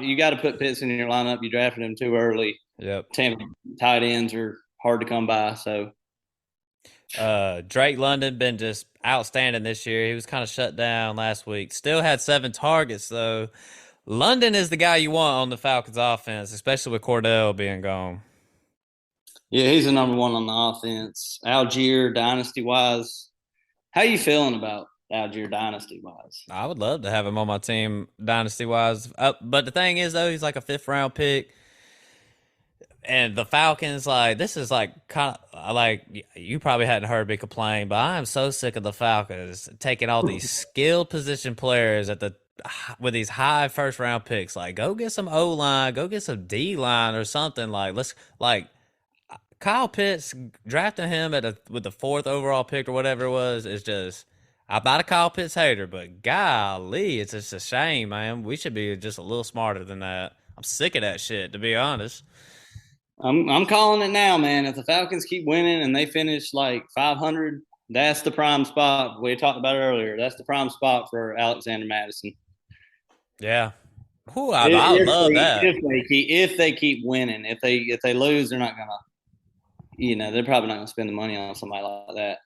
You got to put Pitts in your lineup. You drafted him too early. Yep. Tampa tight ends are hard to come by. So Drake London been just outstanding this year. He was kind of shut down last week. Still had 7 targets though. London is the guy you want on the Falcons offense, especially with Cordell being gone. yeah, he's the number one on the offense. Algier dynasty wise, how you feeling about Algier dynasty wise? I would love to have him on my team dynasty wise. But the thing is though, he's like a 5th round pick. And the Falcons, like, this is like kind of like you probably hadn't heard me complain, but I am so sick of the Falcons taking all these skilled position players at the with these high first round picks. Like, go get some O line, go get some D line or something. Like, let's like Kyle Pitts drafting him at with the fourth overall pick or whatever it was is just. I'm not a Kyle Pitts hater, but golly, it's just a shame, man. We should be just a little smarter than that. I'm sick of that shit, to be honest. I'm calling it now, man. If the Falcons keep winning and they finish like 500, that's the prime spot. We talked about it earlier. That's the prime spot for Alexander Madison. Yeah. Whew, I would If love they that. keep winning, if they lose, they're not gonna. They're probably not gonna spend the money on somebody like that.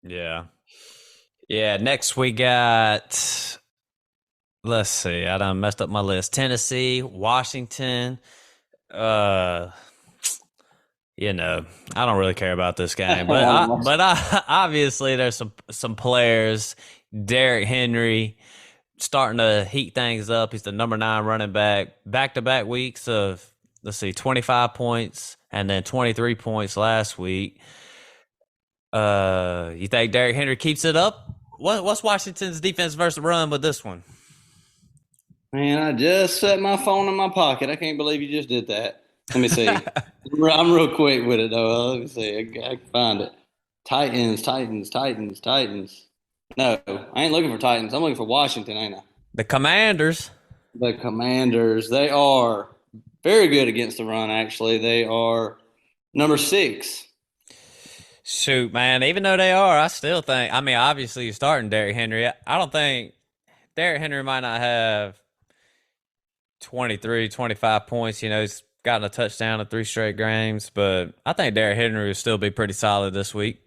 Yeah. Yeah. Next we got, let's see, I done messed up my list. Tennessee, Washington. Uh, you know, I don't really care about this game, obviously there's some players. Derrick Henry starting to heat things up. He's the number 9 running back to back weeks of, let's see, 25 points and then 23 points last week. You think Derrick Henry keeps it up? What's Washington's defense versus run with this one? Man, I just set my phone in my pocket. I can't believe you just did that. Let me see. I'm real quick with it though. Let me see. I can find it. Titans, Titans, Titans, Titans. No, I ain't looking for Titans. I'm looking for Washington, ain't I? The Commanders. The Commanders. They are very good against the run. Actually, they are number 6. Shoot, man. Even though they are, I still think. I mean, obviously, you're starting Derrick Henry. I don't think Derrick Henry might not have 23, 25 points. You know, he's gotten a touchdown in 3 straight games, but I think Derrick Henry will still be pretty solid this week.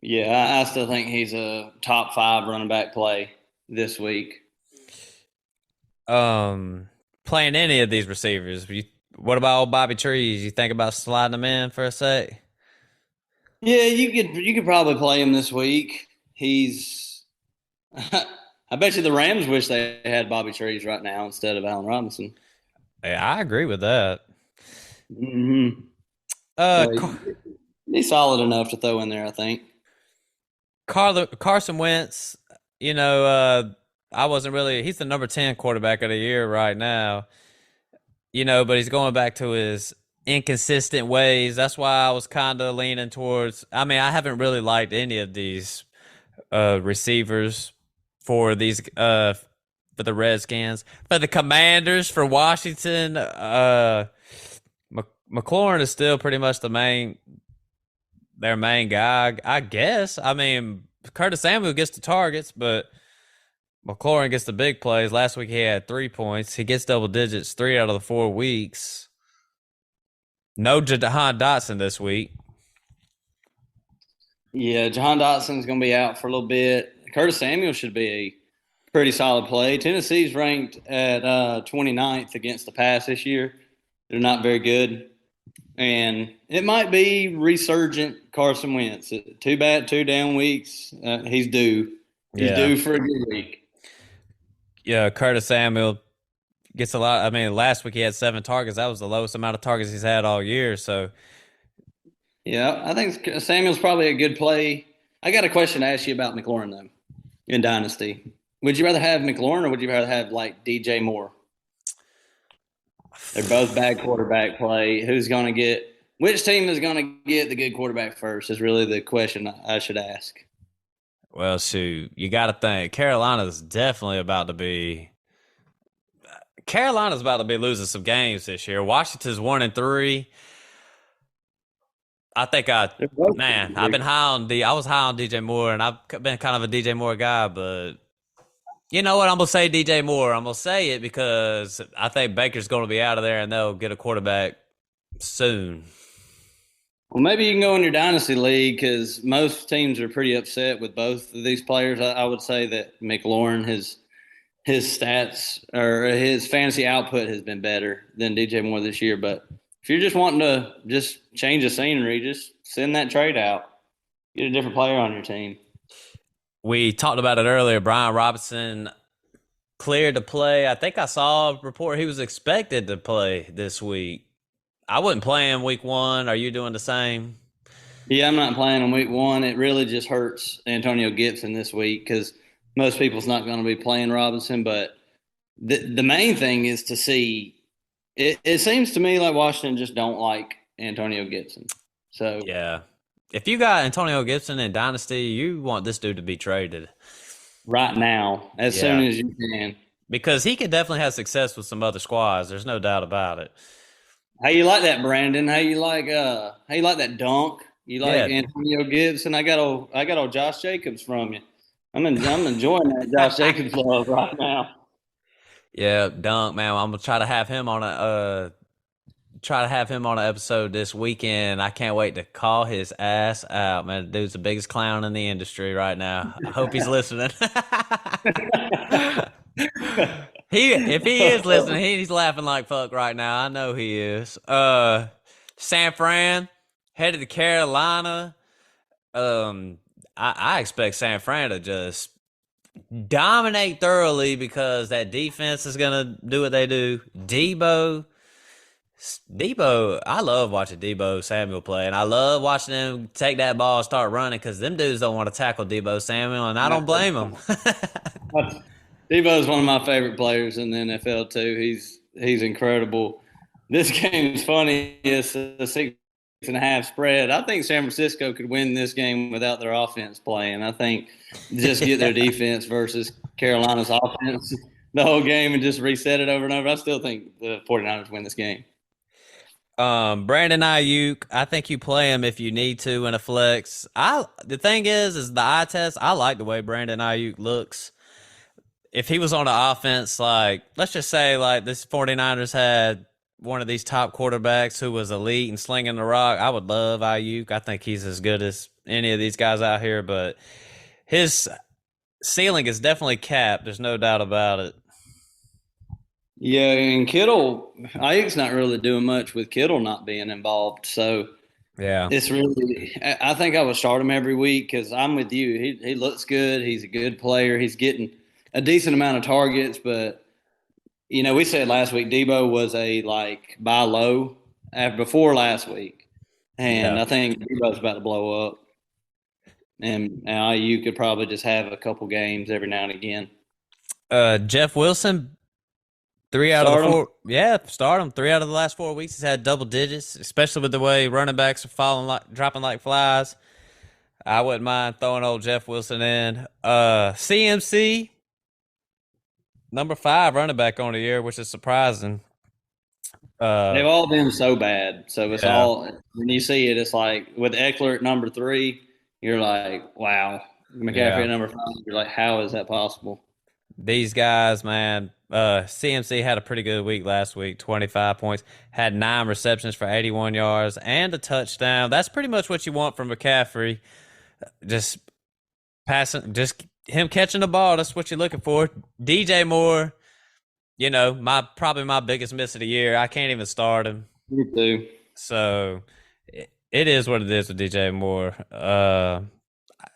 Yeah, I still think he's a top 5 running back play this week. Um, Playing any of these receivers. What about old Bobby Trees? You think about sliding them in for a sec? Yeah, you could probably play him this week. He's I bet you the Rams wish they had Bobby Trees right now instead of Allen Robinson. Yeah, I agree with that. Mm-hmm. Uh, So he's solid enough to throw in there, I think. Carson Wentz, you know, I wasn't really, he's the number 10 quarterback of the year right now, you know, but he's going back to his inconsistent ways. That's why I was kind of leaning towards, I mean, I haven't really liked any of these receivers for these, for the Redskins. For the Commanders, for Washington, McLaurin is still pretty much their main guy, I guess. I mean, Curtis Samuel gets the targets, but McLaurin gets the big plays. Last week he had 3 points. He gets double digits 3 out of the 4 weeks. No Jahan Dotson this week. Yeah, Jahan Dotson's going to be out for a little bit. Curtis Samuel should be a pretty solid play. Tennessee's ranked at 29th against the pass this year. They're not very good. And it might be resurgent Carson Wentz. Too bad, 2 down weeks. He's due. He's Yeah. due for a good week. Yeah, Curtis Samuel gets a lot. I mean, last week he had 7 targets. That was the lowest amount of targets he's had all year. So, Yeah, I think Samuel's probably a good play. I got a question to ask you about McLaurin though in Dynasty. Would you rather have McLaurin or would you rather have like DJ Moore? They're both bad quarterback play. Who's going to get which team is going to get the good quarterback first? Is really the question I should ask. well, shoot, you got to think Carolina's definitely about to be. Carolina's about to be losing some games this year. Washington's 1-3. I think They're both man, I've been high on I was high on DJ Moore, and I've been kind of a DJ Moore guy, but you know what? I'm gonna say DJ Moore. I'm gonna say it because I think Baker's gonna be out of there, and they'll get a quarterback soon. Well, maybe you can go in your dynasty league because most teams are pretty upset with both of these players. I would say that McLaurin, his stats or his fantasy output has been better than DJ Moore this year. But if you're just wanting to just change the scenery, just send that trade out, get a different player on your team. We talked about it earlier. Brian Robinson cleared to play. I think I saw a report he was expected to play this week. I wouldn't play him week one. Are you doing the same? Yeah, I'm not playing him week one. It really just hurts Antonio Gibson this week because most people's not going to be playing Robinson. But the main thing is to see. It seems to me like Washington just don't like Antonio Gibson. So Yeah. If you got Antonio Gibson in Dynasty, you want this dude to be traded. right now, as soon Yeah. as you can. Because he could definitely have success with some other squads. There's no doubt about it. How you like that, Brandon? How you like that dunk? You like Yeah. Antonio Gibson? I got old Josh Jacobs from you. I'm enjoying that Josh Jacobs love right now. Yeah, Dunk, man. I'm gonna try to have him on an episode this weekend. I can't wait to call his ass out, man. Dude's the biggest clown in the industry right now. I hope he's listening. If he is listening, he's laughing like fuck right now. I know he is. San Fran headed to Carolina. I expect San Fran to just dominate thoroughly because that defense is gonna do what they do. Debo, I love watching Debo Samuel play, and I love watching them take that ball and start running because them dudes don't want to tackle Debo Samuel, and I don't blame them. Debo's one of my favorite players in the NFL too. He's incredible. This game is funny. It's a 6.5 spread. I think San Francisco could win this game without their offense playing. I think just get their defense versus Carolina's offense the whole game and just reset it over and over. I still think the 49ers win this game. Brandon Ayuk, I think you play him if you need to in a flex. The thing is the eye test. I like the way Brandon Ayuk looks. If he was on the offense, like let's just say like this 49ers had one of these top quarterbacks who was elite and slinging the rock, I would love Ayuk. I think he's as good as any of these guys out here, but his ceiling is definitely capped. There's no doubt about it. Yeah, and Kittle, Ayuk's not really doing much with Kittle not being involved. So Yeah. it's really, I think I would start him every week because I'm with you. He looks good. He's a good player. He's getting a decent amount of targets, but we said last week Debo was a like buy low after before last week, and Yeah. I think Debo's about to blow up, and now you could probably just have a couple games every now and again. Jeff Wilson, three out of the Start him. four. Yeah, start him. 3 out of the last 4 weeks, he's had double digits, especially with the way running backs are dropping like flies. I wouldn't mind throwing old Jeff Wilson in. CMC, number 5 running back on the year, which is surprising. Uh, They've all been so bad, so it's yeah, all when you see it, it's like with Eckler at number 3, you're like, wow. McCaffrey yeah. at number 5, you're like, how is that possible? These guys, man. CMC had a pretty good week last week. 25 points, had 9 receptions for 81 yards and a touchdown. That's pretty much what you want from McCaffrey. Just passing, just him catching the ball. That's what you're looking for. DJ Moore, probably my biggest miss of the year. I can't even start him. Me too. So it is what it is with DJ Moore.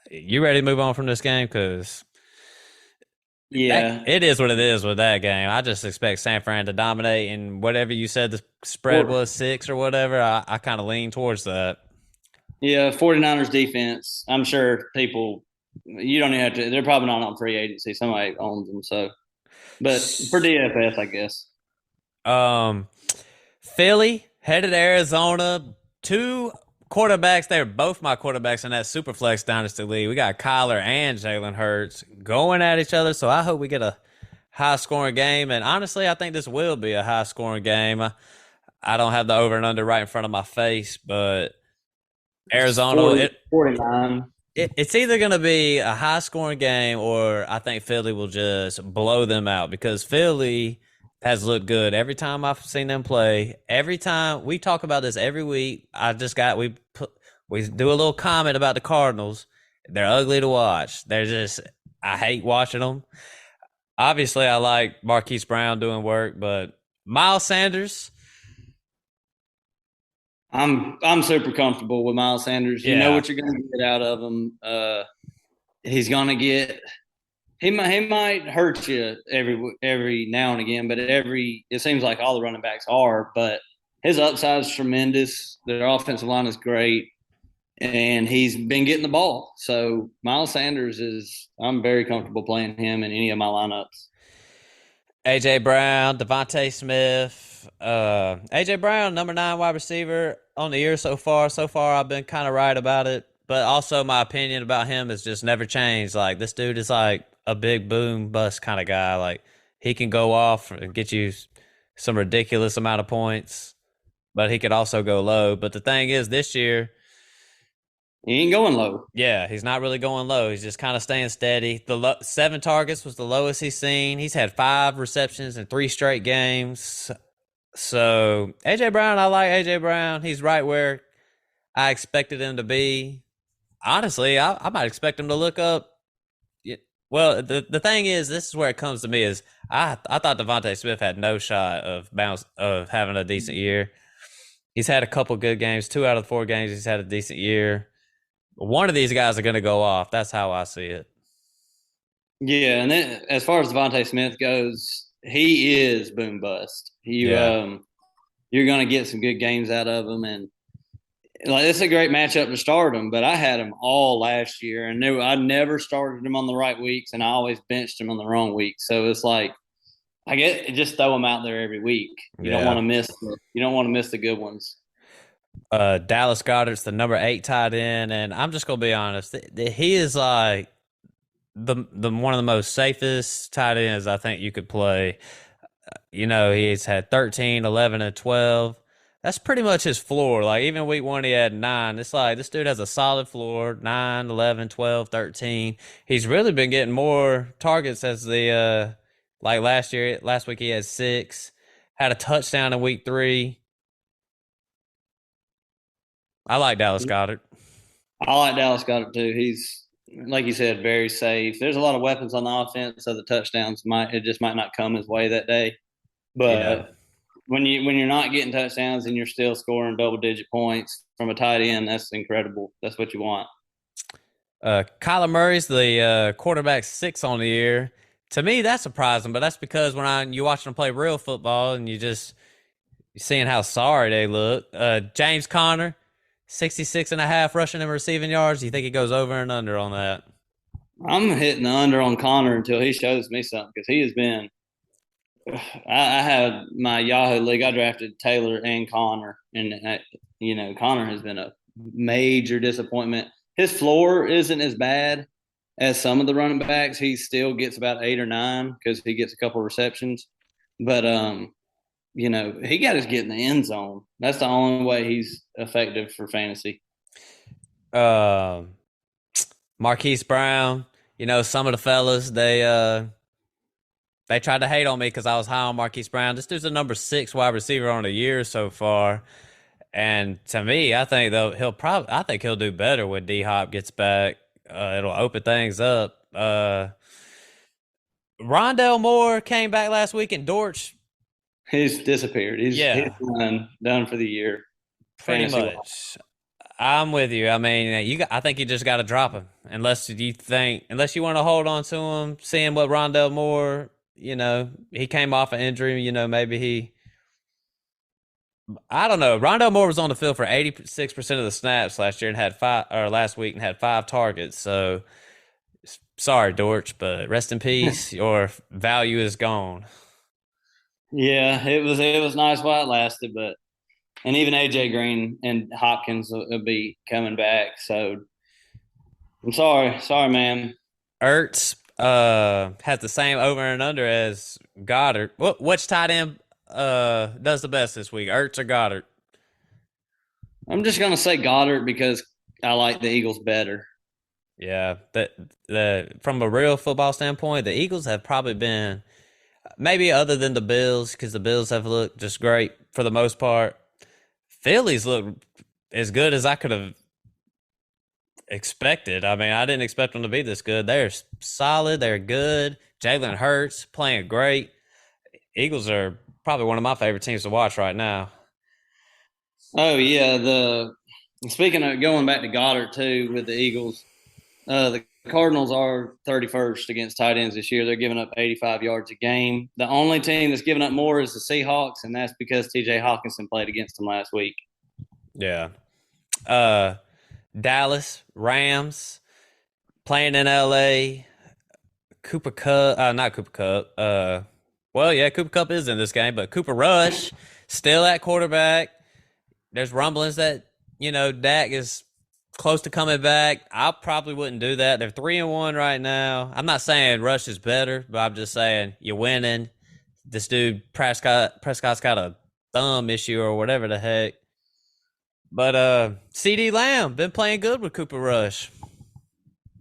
You ready to move on from this game? Because Yeah. it is what it is with that game. I just expect San Fran to dominate, and whatever you said the spread Four, was 6 or whatever, I kind of lean towards that. Yeah, 49ers defense. I'm sure people, you don't even have to, they're probably not on free agency. Somebody owns them. So, but for DFS, I guess. Um, Philly headed to Arizona. 2 quarterbacks. They're both my quarterbacks in that Superflex Dynasty League. We got Kyler and Jalen Hurts going at each other. So I hope we get a high scoring game. And honestly, I think this will be a high scoring game. I don't have the over and under right in front of my face, but It's Arizona, 49. it's either going to be a high scoring game or I think Philly will just blow them out because Philly has looked good every time I've seen them play. Every time we talk about this every week, we do a little comment about the Cardinals. They're ugly to watch. I hate watching them. Obviously, I like Marquise Brown doing work, but Miles Sanders, I'm super comfortable with Miles Sanders. You know yeah, what you're going to get out of him. He's going to get. He might hurt you every now and again, but it seems like all the running backs are. But his upside is tremendous. Their offensive line is great, and he's been getting the ball. So Miles Sanders is, I'm very comfortable playing him in any of my lineups. AJ Brown, Devontae Smith, AJ Brown, number 9 wide receiver on the year so far. So far, I've been kind of right about it, but also my opinion about him has just never changed. Like this dude is like a big boom bust kind of guy. Like he can go off and get you some ridiculous amount of points, but he could also go low. But the thing is, this year, He ain't going low. yeah, he's not really going low. He's just kind of staying steady. 7 targets was the lowest he's seen. He's had 5 receptions in 3 straight games. So AJ Brown, I like AJ Brown. He's right where I expected him to be. Honestly, I might expect him to look up. Well, the thing is, this is where it comes to me is I thought Devontae Smith had no shot of having a decent year. He's had a couple good games. 2 out of 4 games, he's had a decent year. One of these guys are going to go off. That's how I see it. Yeah, and then as far as Devontae Smith goes, he is boom bust. Yeah, You're going to get some good games out of him, and like it's a great matchup to start him. But I had him all last year, and I never started him on the right weeks, and I always benched him on the wrong week. So it's like I get just throw him out there every week. You don't want yeah. to miss. You don't want to miss the good ones. Dallas Goddard's the number 8 tight end, and I'm just gonna be honest. He is like the one of the most safest tight ends I think you could play. He's had 13, 11, and 12. That's pretty much his floor. Like even week 1 he had 9. It's like this dude has a solid floor, 9, 11, 12, 13. He's really been getting more targets as the like last week he had 6. Had a touchdown in week 3. I like Dallas Goddard. I like Dallas Goddard too. He's like you said, very safe. There's a lot of weapons on the offense, so the touchdowns might not come his way that day. Yeah. But when you're not getting touchdowns and you're still scoring double digit points from a tight end, that's incredible. That's what you want. Kyler Murray's the quarterback 6 on the year. To me, that's surprising, but that's because when you watch them play real football and you're seeing how sorry they look. James Conner, 66 and a half rushing and receiving yards. Do you think he goes over and under on that? I'm hitting the under on Connor until he shows me something because he has been. I had my Yahoo league. I drafted Taylor and Connor, and Connor has been a major disappointment. His floor isn't as bad as some of the running backs. He still gets about 8 or 9 because he gets a couple of receptions, but he got to get in the end zone. That's the only way he's effective for fantasy. Um, Marquise Brown, some of the fellas, they tried to hate on me because I was high on Marquise Brown. This dude's the number 6 wide receiver on the year so far. And to me, I think though I think he'll do better when D Hop gets back. It'll open things up. Rondell Moore came back last week, and Dortch, He's disappeared. He's yeah, done for the year, pretty fantasy wise. much. I'm with you. I mean, I think you just got to drop him unless you want to hold on to him. Seeing what Rondell Moore, he came off an injury. Maybe I don't know. Rondell Moore was on the field for 86% of the snaps last year and had 5, or last week and had 5 targets. So sorry, Dortch, but rest in peace. Your value is gone. Yeah, it was nice while it lasted, but and even AJ Green and Hopkins will be coming back. So I'm sorry, man. Ertz has the same over and under as Goddard. Which tight end does the best this week? Ertz or Goddard? I'm just gonna say Goddard because I like the Eagles better. Yeah, the from a real football standpoint, the Eagles have probably been maybe other than the Bills because the Bills have looked just great for the most part. Phillies look as good as I could have expected. I mean, I didn't expect them to be this good. They're solid. They're good. Jalen Hurts playing great. Eagles are probably one of my favorite teams to watch right now. Oh yeah, the speaking of going back to Goddard too with the Eagles, the Cardinals are 31st against tight ends this year. They're giving up 85 yards a game. The only team that's giving up more is the Seahawks, and that's because T.J. Hawkinson played against them last week. Yeah. Uh, Dallas Rams playing in L.A. Cooper Cup, not Cooper Cup. Well, yeah, Cooper Cup is in this game, but Cooper Rush still at quarterback. There's rumblings that Dak is close to coming back. I probably wouldn't do that. They're 3-1 right now. I'm not saying Rush is better, but I'm just saying you're winning. This dude Prescott's got a thumb issue or whatever the heck. But CD Lamb been playing good with Cooper Rush.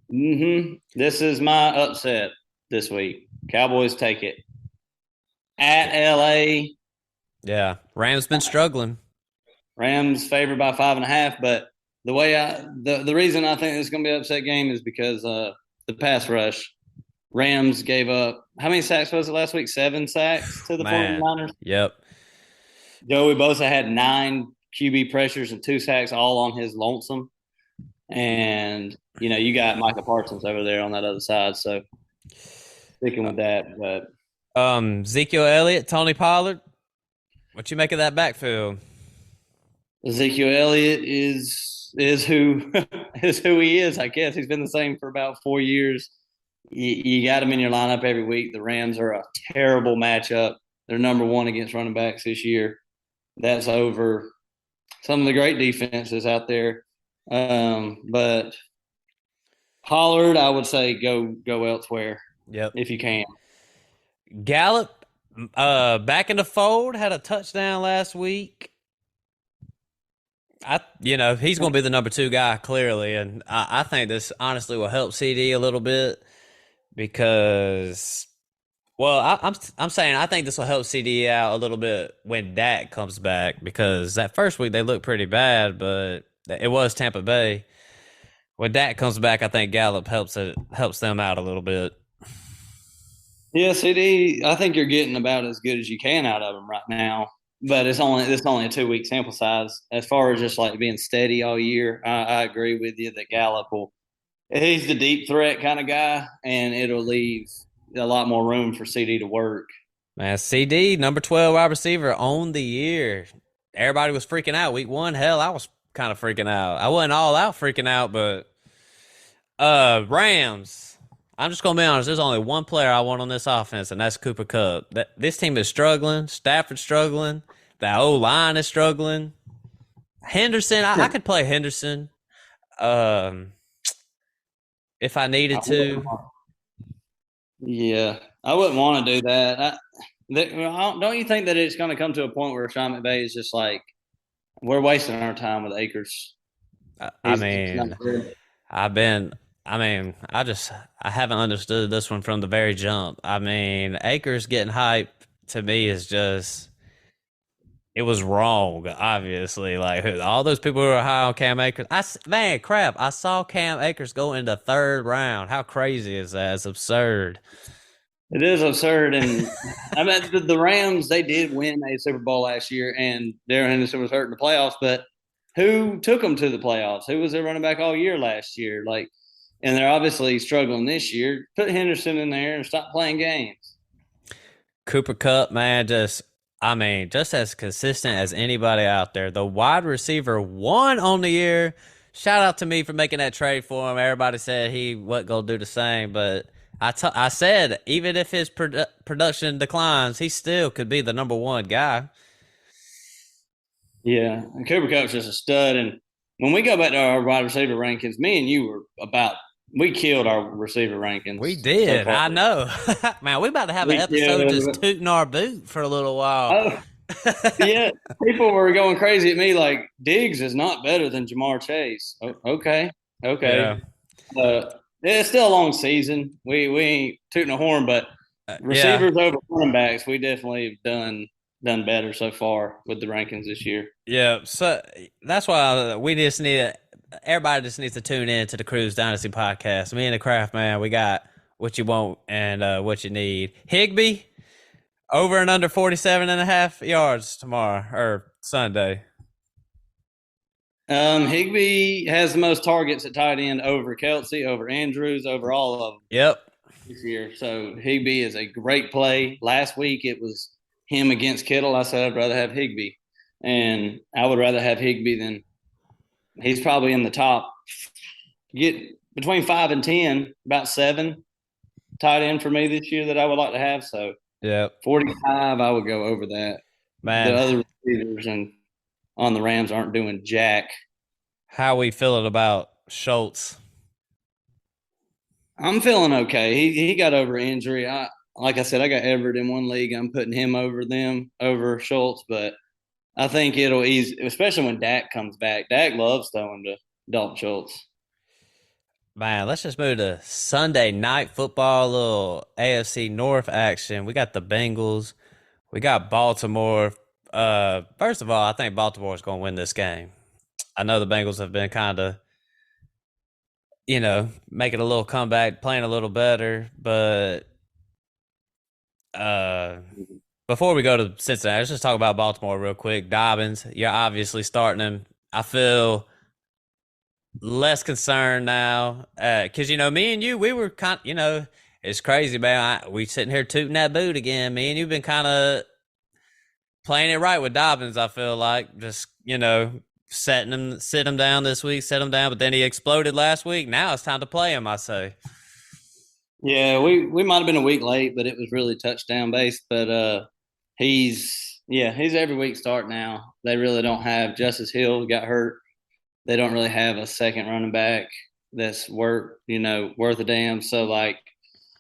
This is my upset this week. Cowboys take it at LA. Yeah, Rams been struggling. Rams favored by 5.5, but the reason I think it's going to be an upset game is because the pass rush. Rams gave up how many sacks was it last week? 7 sacks to the Man, 49ers. yep. Joey Bosa had 9 QB pressures and 2 sacks all on his lonesome. And you got Micah Parsons over there on that other side, so sticking with that. But Ezekiel Elliott, Tony Pollard. What you make of that backfield? Ezekiel Elliott is who is who he is. I guess he's been the same for about 4 years. You got him in your lineup every week. The Rams are a terrible matchup. They're number 1 against running backs this year. That's over some of the great defenses out there. But Pollard, I would say go elsewhere. Yep. If you can. Gallup, back in the fold, had a touchdown last week. He's going to be the number 2 guy clearly, and I think this honestly will help CD a little bit because, well, I'm saying I think this will help CD out a little bit when Dak comes back because that first week they looked pretty bad, but it was Tampa Bay. When Dak comes back, I think Gallup helps them out a little bit. Yeah, CD, I think you're getting about as good as you can out of him right now. But it's only a 2-week sample size. As far as just like being steady all year, I agree with you that Gallup he's the deep threat kind of guy, and it'll leave a lot more room for CD to work. Man, CD, number 12 wide receiver on the year. Everybody was freaking out week 1. Hell, I was kind of freaking out. I wasn't all out freaking out, but Rams. I'm just gonna be honest. There's only one player I want on this offense, and that's Cooper Kupp. This team is struggling. Stafford's struggling. The O line is struggling. Henderson, I could play Henderson, if I needed to. Yeah, I wouldn't want to do that. Don't you think that it's going to come to a point where Sean McVay is just like, we're wasting our time with Akers? I mean, I haven't understood this one from the very jump. I mean, Akers getting hype to me is just, it was wrong, obviously. Like, all those people who are high on Cam Akers. I saw Cam Akers go in the 3rd round. How crazy is that? It's absurd. It is absurd. And I mean, the Rams, they did win a Super Bowl last year, and Darrell Henderson was hurt in the playoffs, but who took them to the playoffs? Who was their running back all year last year? Like, and they're obviously struggling this year. Put Henderson in there and stop playing games. Cooper Kupp, man, just as consistent as anybody out there. The wide receiver 1 on the year. Shout out to me for making that trade for him. Everybody said he wasn't going to do the same, but I said even if his production declines, he still could be the number 1 guy. Yeah, and Cooper Kupp's just a stud. And when we go back to our wide receiver rankings, me and you we killed our receiver rankings. We did. So I know. Man, we about to have an episode just tooting our boot for a little while. Yeah, people were going crazy at me like Diggs is not better than Jamar Chase. Okay. Yeah. It's still a long season. We ain't tooting a horn, but receivers over running backs, we definitely have done better so far with the rankings this year. Yeah, so that's why everybody just needs to tune in to the Cruise Dynasty podcast. Me and the Craft Man, we got what you want and what you need. Higbee, over and under 47.5 yards tomorrow or Sunday. Higbee has the most targets at tight end over Kelsey, over Andrews, over all of them Yep. this year. So Higbee is a great play. Last week it was him against Kittle. I said I'd rather have Higbee, and I would rather have Higbee than he's probably in the top. Get between 5 and 10, about 7 tight end for me this year that I would like to have. So Yep. 45, I would go over that. The Man, other receivers and on the Rams aren't doing jack. how we feeling about Schultz? I'm feeling okay. He got over injury. I like I said, I got Everett in one league. I'm putting him over them over Schultz, but I think it'll ease, especially when Dak comes back. Dak loves throwing to Dalton Schultz. Man, let's just move to Sunday night football, a little AFC North action. We got the Bengals. We got Baltimore. First of all, I think Baltimore is going to win this game. I know the Bengals have been kind of, making a little comeback, playing a little better, but uh before we go to Cincinnati, let's just talk about Baltimore real quick. Dobbins, you're obviously starting him. I feel less concerned now because me and you, we were kind. It's crazy, man. We sitting here tooting that boot again. Me and you've been kind of playing it right with Dobbins. I feel like just sit him down this week, set him down, but then he exploded last week. Now it's time to play him. I say, Yeah, we might have been a week late, but it was really touchdown based. But he's every week start now. They really don't have Justice Hill got hurt. They don't really have a second running back that's worth a damn. So like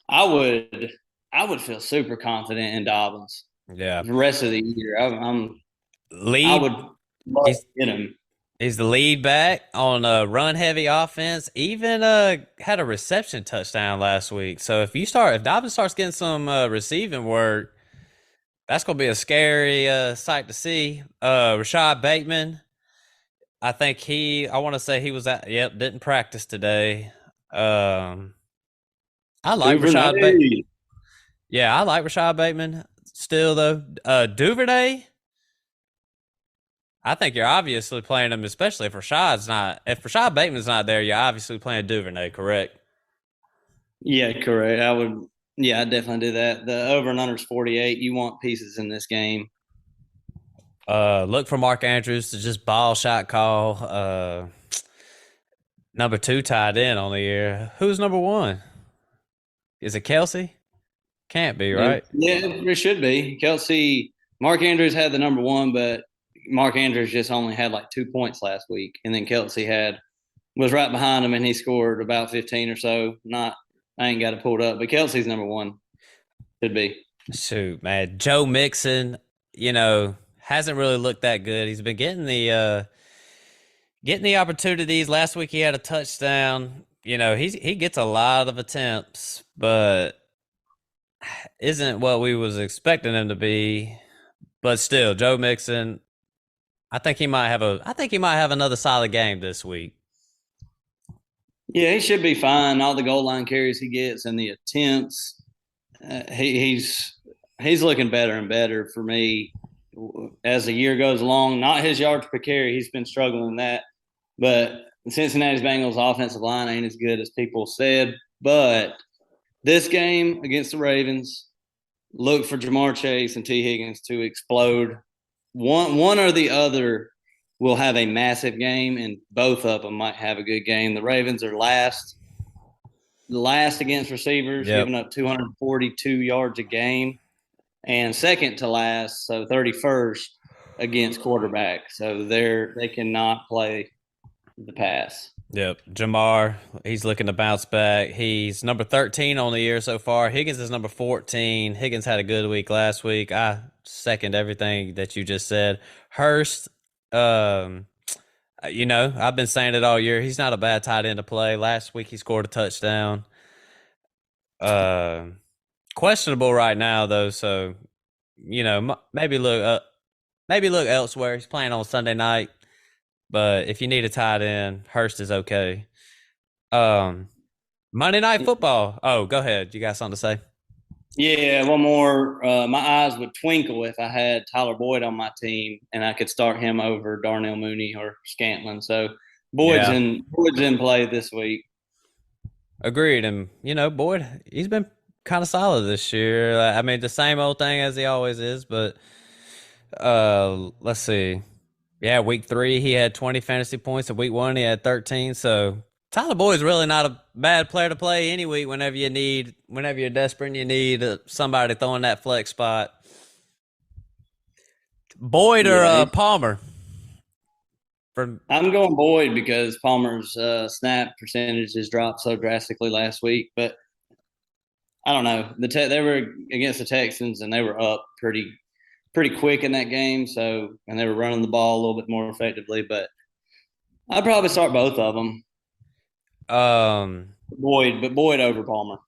I would I would feel super confident in Dobbins yeah, the rest of the year. I would lead. love to He's get him. He's the lead back on a run heavy offense. Even had a reception touchdown last week. So if Dobbins starts getting some receiving work, that's gonna be a scary sight to see. Rashad Bateman, I want to say he was at yep, didn't practice today. Um I like Rashad Bateman. Duvernay. Yeah, I like Rashad Bateman still though. Duvernay, I think you're obviously playing him, especially if Rashad Bateman's not there, you're obviously playing Duvernay, correct? Yeah, correct. I'd definitely do that. The over and under is 48. You want pieces in this game. Look for Mark Andrews to just ball shot call. Number two tied in on the year. Who's number one? Is it Kelsey? Can't be, right? Yeah, it should be. Mark Andrews had the number one, but Mark Andrews just only had like 2 points last week, and then Kelsey was right behind him, and he scored about 15 or so. Not, I ain't got it pulled up, but Kelsey's number one should be. Shoot, man. Joe Mixon, hasn't really looked that good. He's been getting the opportunities. Last week he had a touchdown. He gets a lot of attempts, but isn't what we was expecting him to be. But still, Joe Mixon, I think he might have another solid game this week. Yeah, he should be fine. All the goal line carries he gets and the attempts, he's looking better and better for me as the year goes along. Not his yards per carry; he's been struggling that. But Cincinnati's Bengals offensive line ain't as good as people said. But this game against the Ravens, look for Jamar Chase and T. Higgins to explode. One or the other will have a massive game, and both of them might have a good game. The Ravens are last against receivers, Yep. giving up 242 yards a game, and second to last, so 31st against quarterback. So they cannot play the pass. Yep. Jamar, he's looking to bounce back. He's number 13 on the year so far. Higgins is number 14. Higgins had a good week last week. I second everything that you just said. Hurst, I've been saying it all year. He's not a bad tight end to play. Last week he scored a touchdown. Uh, Questionable right now though, so maybe look elsewhere. He's playing on Sunday night. But if you need a tight end, Hurst is okay. Um, Monday Night Football. Oh, go ahead. You got something to say? Yeah, one more. My eyes would twinkle if I had Tyler Boyd on my team and I could start him over Darnell Mooney or Scantlin. So Yeah, Boyd's in play this week. agreed. And Boyd, he's been kind of solid this year. I mean, the same old thing as he always is. But let's see. Yeah, week 3 he had 20 fantasy points. And week 1 he had 13. So Tyler Boyd's really not a bad player to play any week. Whenever you're desperate, and you need somebody throwing that flex spot. Boyd or Yeah, Palmer from. I'm going Boyd because Palmer's snap percentage has dropped so drastically last week. But I don't know. They were against the Texans and they were up pretty quick in that game. So and they were running the ball a little bit more effectively. But I'd probably start both of them. Um, Boyd over Palmer.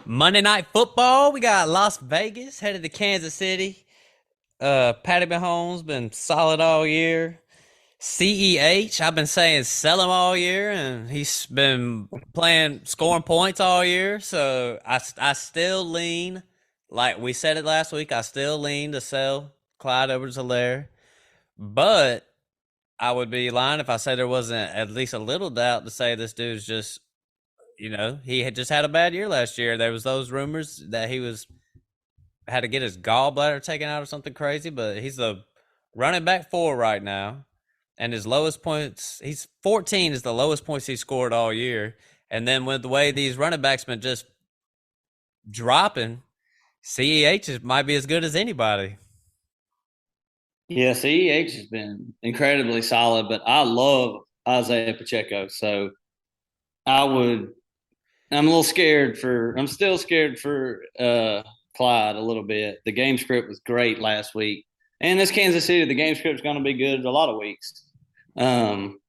Monday Night Football. We got Las Vegas headed to Kansas City. Patty Mahomes been solid all year. CEH, I've been saying sell him all year, and he's been playing scoring points all year. So I still lean, like we said it last week. I still lean to sell Clyde Edwards-Helaire, but I would be lying if I say there wasn't at least a little doubt to say this dude's just he had just had a bad year last year. There was those rumors that he was had to get his gallbladder taken out or something crazy, but he's the running back 4 right now. And his lowest points, he's 14 is the lowest points he scored all year. And then with the way these running backs been just dropping, CEH might be as good as anybody. Yeah, CEH has been incredibly solid, but I love Isaiah Pacheco. So I would. I'm a little scared for. I'm still scared for Clyde a little bit. The game script was great last week, and this Kansas City, the game script is going to be good a lot of weeks. Um,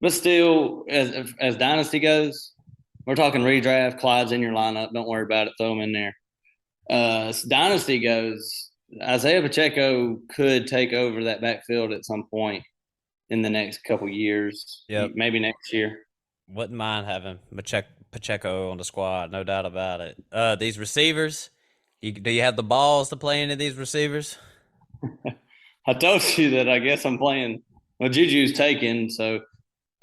but still, as dynasty goes, we're talking redraft. Clyde's in your lineup. Don't worry about it. Throw him in there. As dynasty goes, Isaiah Pacheco could take over that backfield at some point in the next couple years, Yep. maybe next year. Wouldn't mind having Pacheco on the squad, no doubt about it. These receivers, do you have the balls to play any of these receivers? I told you that I guess I'm playing. Well, Juju's taken, so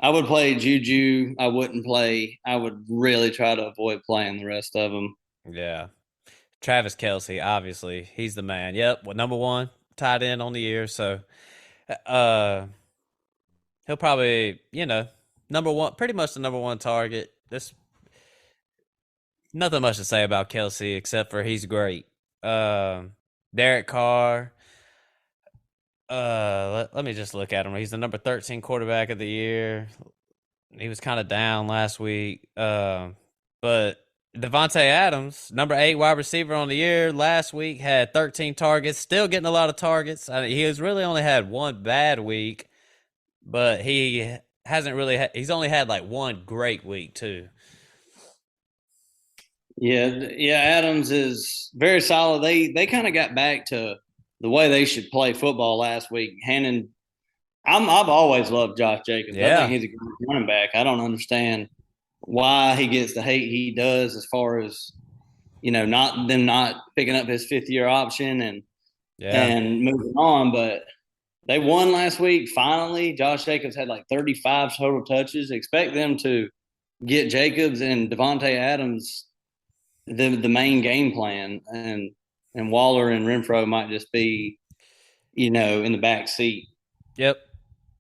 I would play Juju. I wouldn't play. I would really try to avoid playing the rest of them. Yeah. Travis Kelsey, obviously, he's the man. Yep, well, number 1 tight end on the year. So, uh, he'll probably, number 1, pretty much the number 1 target. This nothing much to say about Kelsey except for he's great. Derek Carr. Let me just look at him. He's the number 13 quarterback of the year. He was kind of down last week. But Devontae Adams, number 8 wide receiver on the year, last week had 13 targets, still getting a lot of targets. He has really only had one bad week, but he hasn't really he's only had like one great week too. Yeah. Adams is very solid. They kind of got back to the way they should play football last week. Hannon, I've always loved Josh Jacobs. I think Yeah. he's a great running back. I don't understand why he gets the hate he does as far as not picking up his 5th year option Yeah. and moving on. But they won last week. Finally, Josh Jacobs had like 35 total touches. Expect them to get Jacobs and Devontae Adams the main game plan, and Waller and Renfro might just be in the back seat. Yep.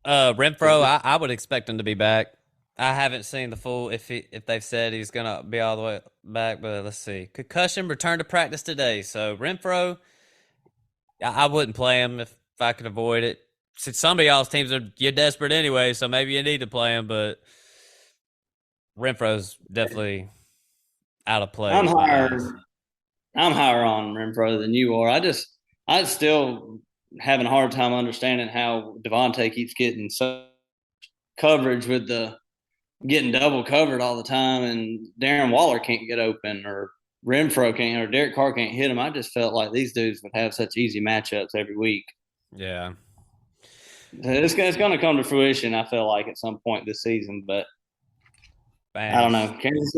Renfro, I would expect him to be back. I haven't seen the full if they've said he's gonna be all the way back, but let's see. Concussion returned to practice today. So Renfro, I wouldn't play him if I could avoid it. Since some of y'all's teams are you're desperate anyway, so maybe you need to play him, but Renfro's definitely out of play I'm in my higher. eyes. I'm higher on Renfro than you are. I still having a hard time understanding how Devontae keeps getting so coverage with the getting double covered all the time, and Darren Waller can't get open, or Renfro can't, or Derek Carr can't hit him. I just felt like these dudes would have such easy matchups every week. Yeah. It's going to come to fruition. I feel like at some point this season, but I Bam. don't know. Kansas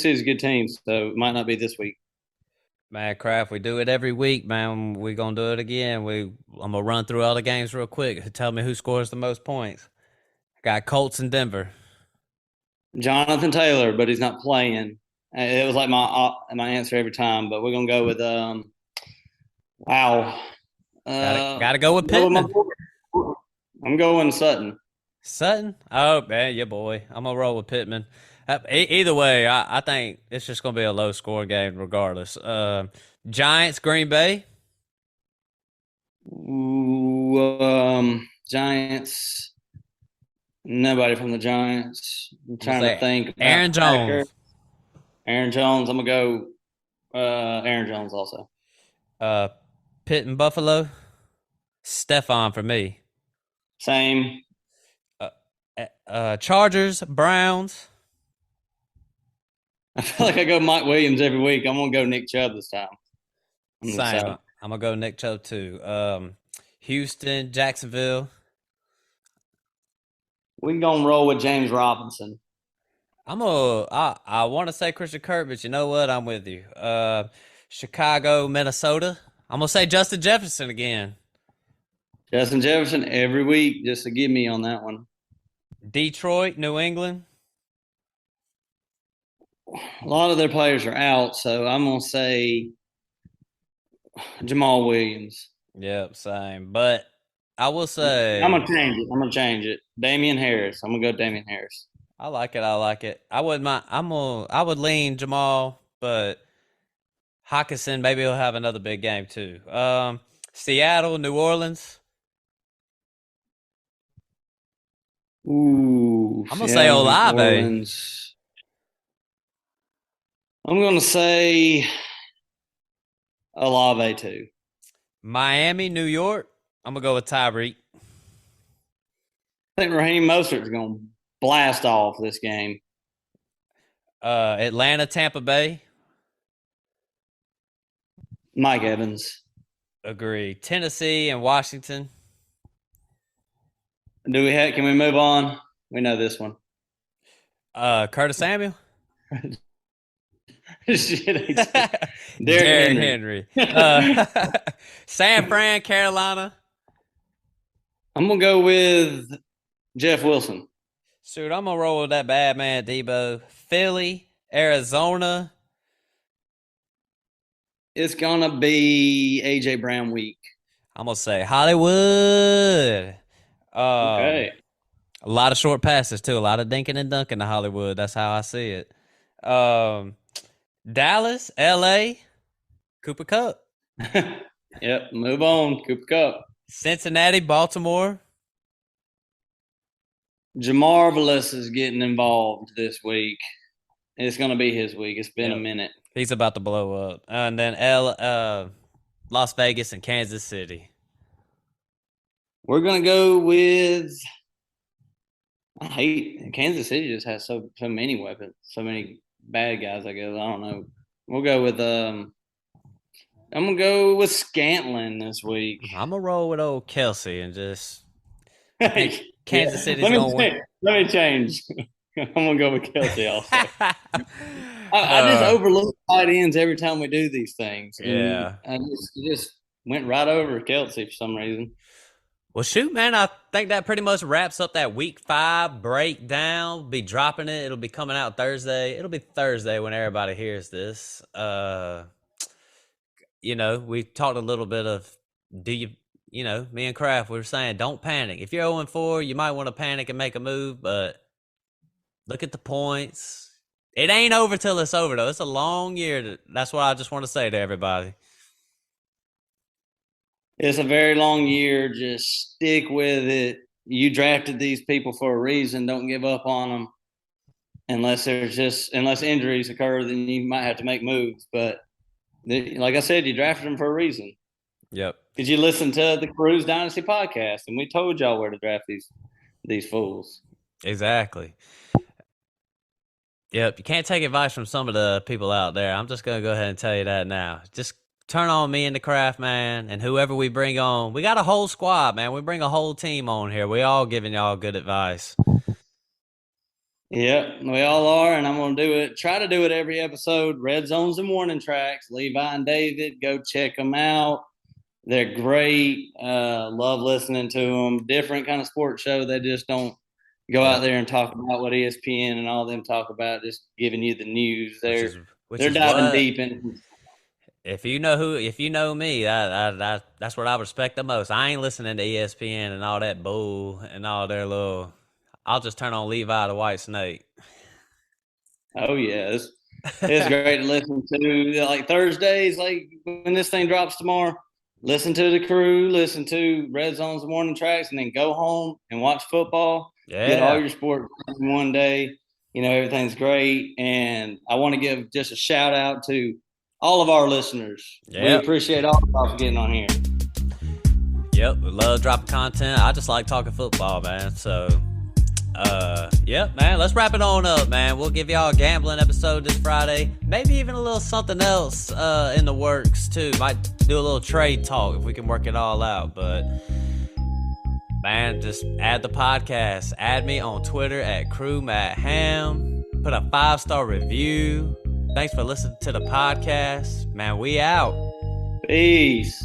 City's a good team, so it might not be this week. Man, Kraft, we do it every week, man. We gonna do it again. I'm gonna run through all the games real quick. Tell me who scores the most points. Got Colts and Denver. Jonathan Taylor, but he's not playing. It was like my answer every time, but we're gonna go with wow. Gotta go with Go with my Pittman. boy. I'm going Sutton. Sutton? Oh man, yeah, boy. I'm gonna roll with Pittman. Either way, I think it's just gonna be a low scoring game regardless. Giants, Green Bay. Ooh, Giants. Nobody from the Giants. I'm I'm gonna trying to say think about Aaron Packer. Jones. Aaron Jones. I'm gonna go Aaron Jones also. Uh, Pitt and Buffalo. Stefan for me. Same. Uh, Chargers, Browns. I feel like I go Mike Williams every week. I'm gonna go Nick Chubb this time. I'm gonna Same. say I'm gonna go Nick Chubb too. Houston, Jacksonville. we're gonna roll with James Robinson. I want to say Christian Kirk, but you know what? I'm with you. Chicago, Minnesota. I'm gonna say Justin Jefferson again. Justin Jefferson every week, just to give me on that one. Detroit, New England. A lot of their players are out, so I'm gonna say Jamal Williams. Yep, same. But I will I'm gonna say change it. I'm gonna change it. Damian Harris. I'm gonna go Damian Harris. I like it. I like it. I wouldn't mind. I would lean Jamal, but Hawkinson maybe he'll have another big game too. Seattle, New Orleans. Ooh, I'm gonna say Seattle, New Olave. Orleans. I'm gonna say Olave too. Miami, New York. I'm gonna go with Tyreek. I think Raheem Mostert's gonna blast off this game. Atlanta, Tampa Bay. Mike Evans. Agree. Tennessee and Washington. Do we have? Can we move on? We know this one. Curtis Samuel. Shit, Derrick Derrick Henry. Henry. San Fran, Carolina. I'm gonna go with Jeff Wilson. Shoot, I'm gonna roll with that bad man Debo. Philly, Arizona. It's gonna be AJ Brown week. I'm gonna say Hollywood. Okay. A lot of short passes too. A lot of dinking and dunking to Hollywood. That's how I see it. Um, Dallas, LA, Cooper Cup. Yep. Move on. Cooper Cup. Cincinnati, Baltimore. Jamarvelous is getting involved this week. It's gonna be his week. It's been a Yep. minute. He's about to blow up. And then Las Vegas and Kansas City. We're gonna go with. I hate Kansas City. Just has so many weapons, so many bad guys. I guess I don't know. We'll go with I'm gonna go with Scantlin this week. I'm gonna roll with old Kelsey and just I think Yeah. Kansas City's gonna win. Let me change. I'm gonna go with Kelsey also. I just uh, overlook tight ends every time we do these things, and yeah. I just went right over Kelsey for some reason. Well, shoot, man. I think that pretty much wraps up that week 5 breakdown. Be dropping it. It'll be coming out Thursday. It'll be Thursday when everybody hears this. We talked a little bit of do you, me and Kraft, we were saying don't panic. If you're 0-4, you might want to panic and make a move, but look at the points. It ain't over till it's over, though. It's a long year. That's what I just want to say to everybody. It's a very long year. Just stick with it. You drafted these people for a reason. Don't give up on them unless injuries occur. Then you might have to make moves. But like I said, you drafted them for a reason. Yep. Did you listen to the Cruise Dynasty podcast? And we told y'all where to draft these fools. Exactly. Yep. You can't take advice from some of the people out there. I'm just going to go ahead and tell you that now. Just turn on me and the Craft, man, and whoever we bring on. We got a whole squad, man. We bring a whole team on here. We all giving y'all good advice. Yep, we all are, and I'm gonna do it. Try to do it every episode. Red Zones and Warning Tracks. Levi and David, go check them out. They're great. Love listening to them. Different kind of sports show. They just don't go out Yep. there and talk about what ESPN and all them talk about. Just giving you the news. Which They're is which they're is diving what deep in. if you know me, that's what I respect the most. I ain't listening to ESPN and all that bull and all their little. I'll just turn on Levi the White Snake. Oh yeah, it's great to listen to. Like Thursdays, like when this thing drops tomorrow, listen to the crew, listen to Red Zone's Morning Tracks, and then go home and watch football. Get all Yeah. your sports in one day. You know, everything's great. And I want to give just a shout out to all of our listeners. We Yep. appreciate all of y'all for getting on here. Yep. We love dropping content. I just like talking football, man. So yep, man. Let's wrap it on up, man. We'll give y'all a gambling episode this Friday. Maybe even a little something else in the works too. Might do a little trade talk if we can work it all out. But man, just add the podcast. Add me on Twitter at Hamm. Put a 5-star review. Thanks for listening to the podcast. Man, we out. Peace.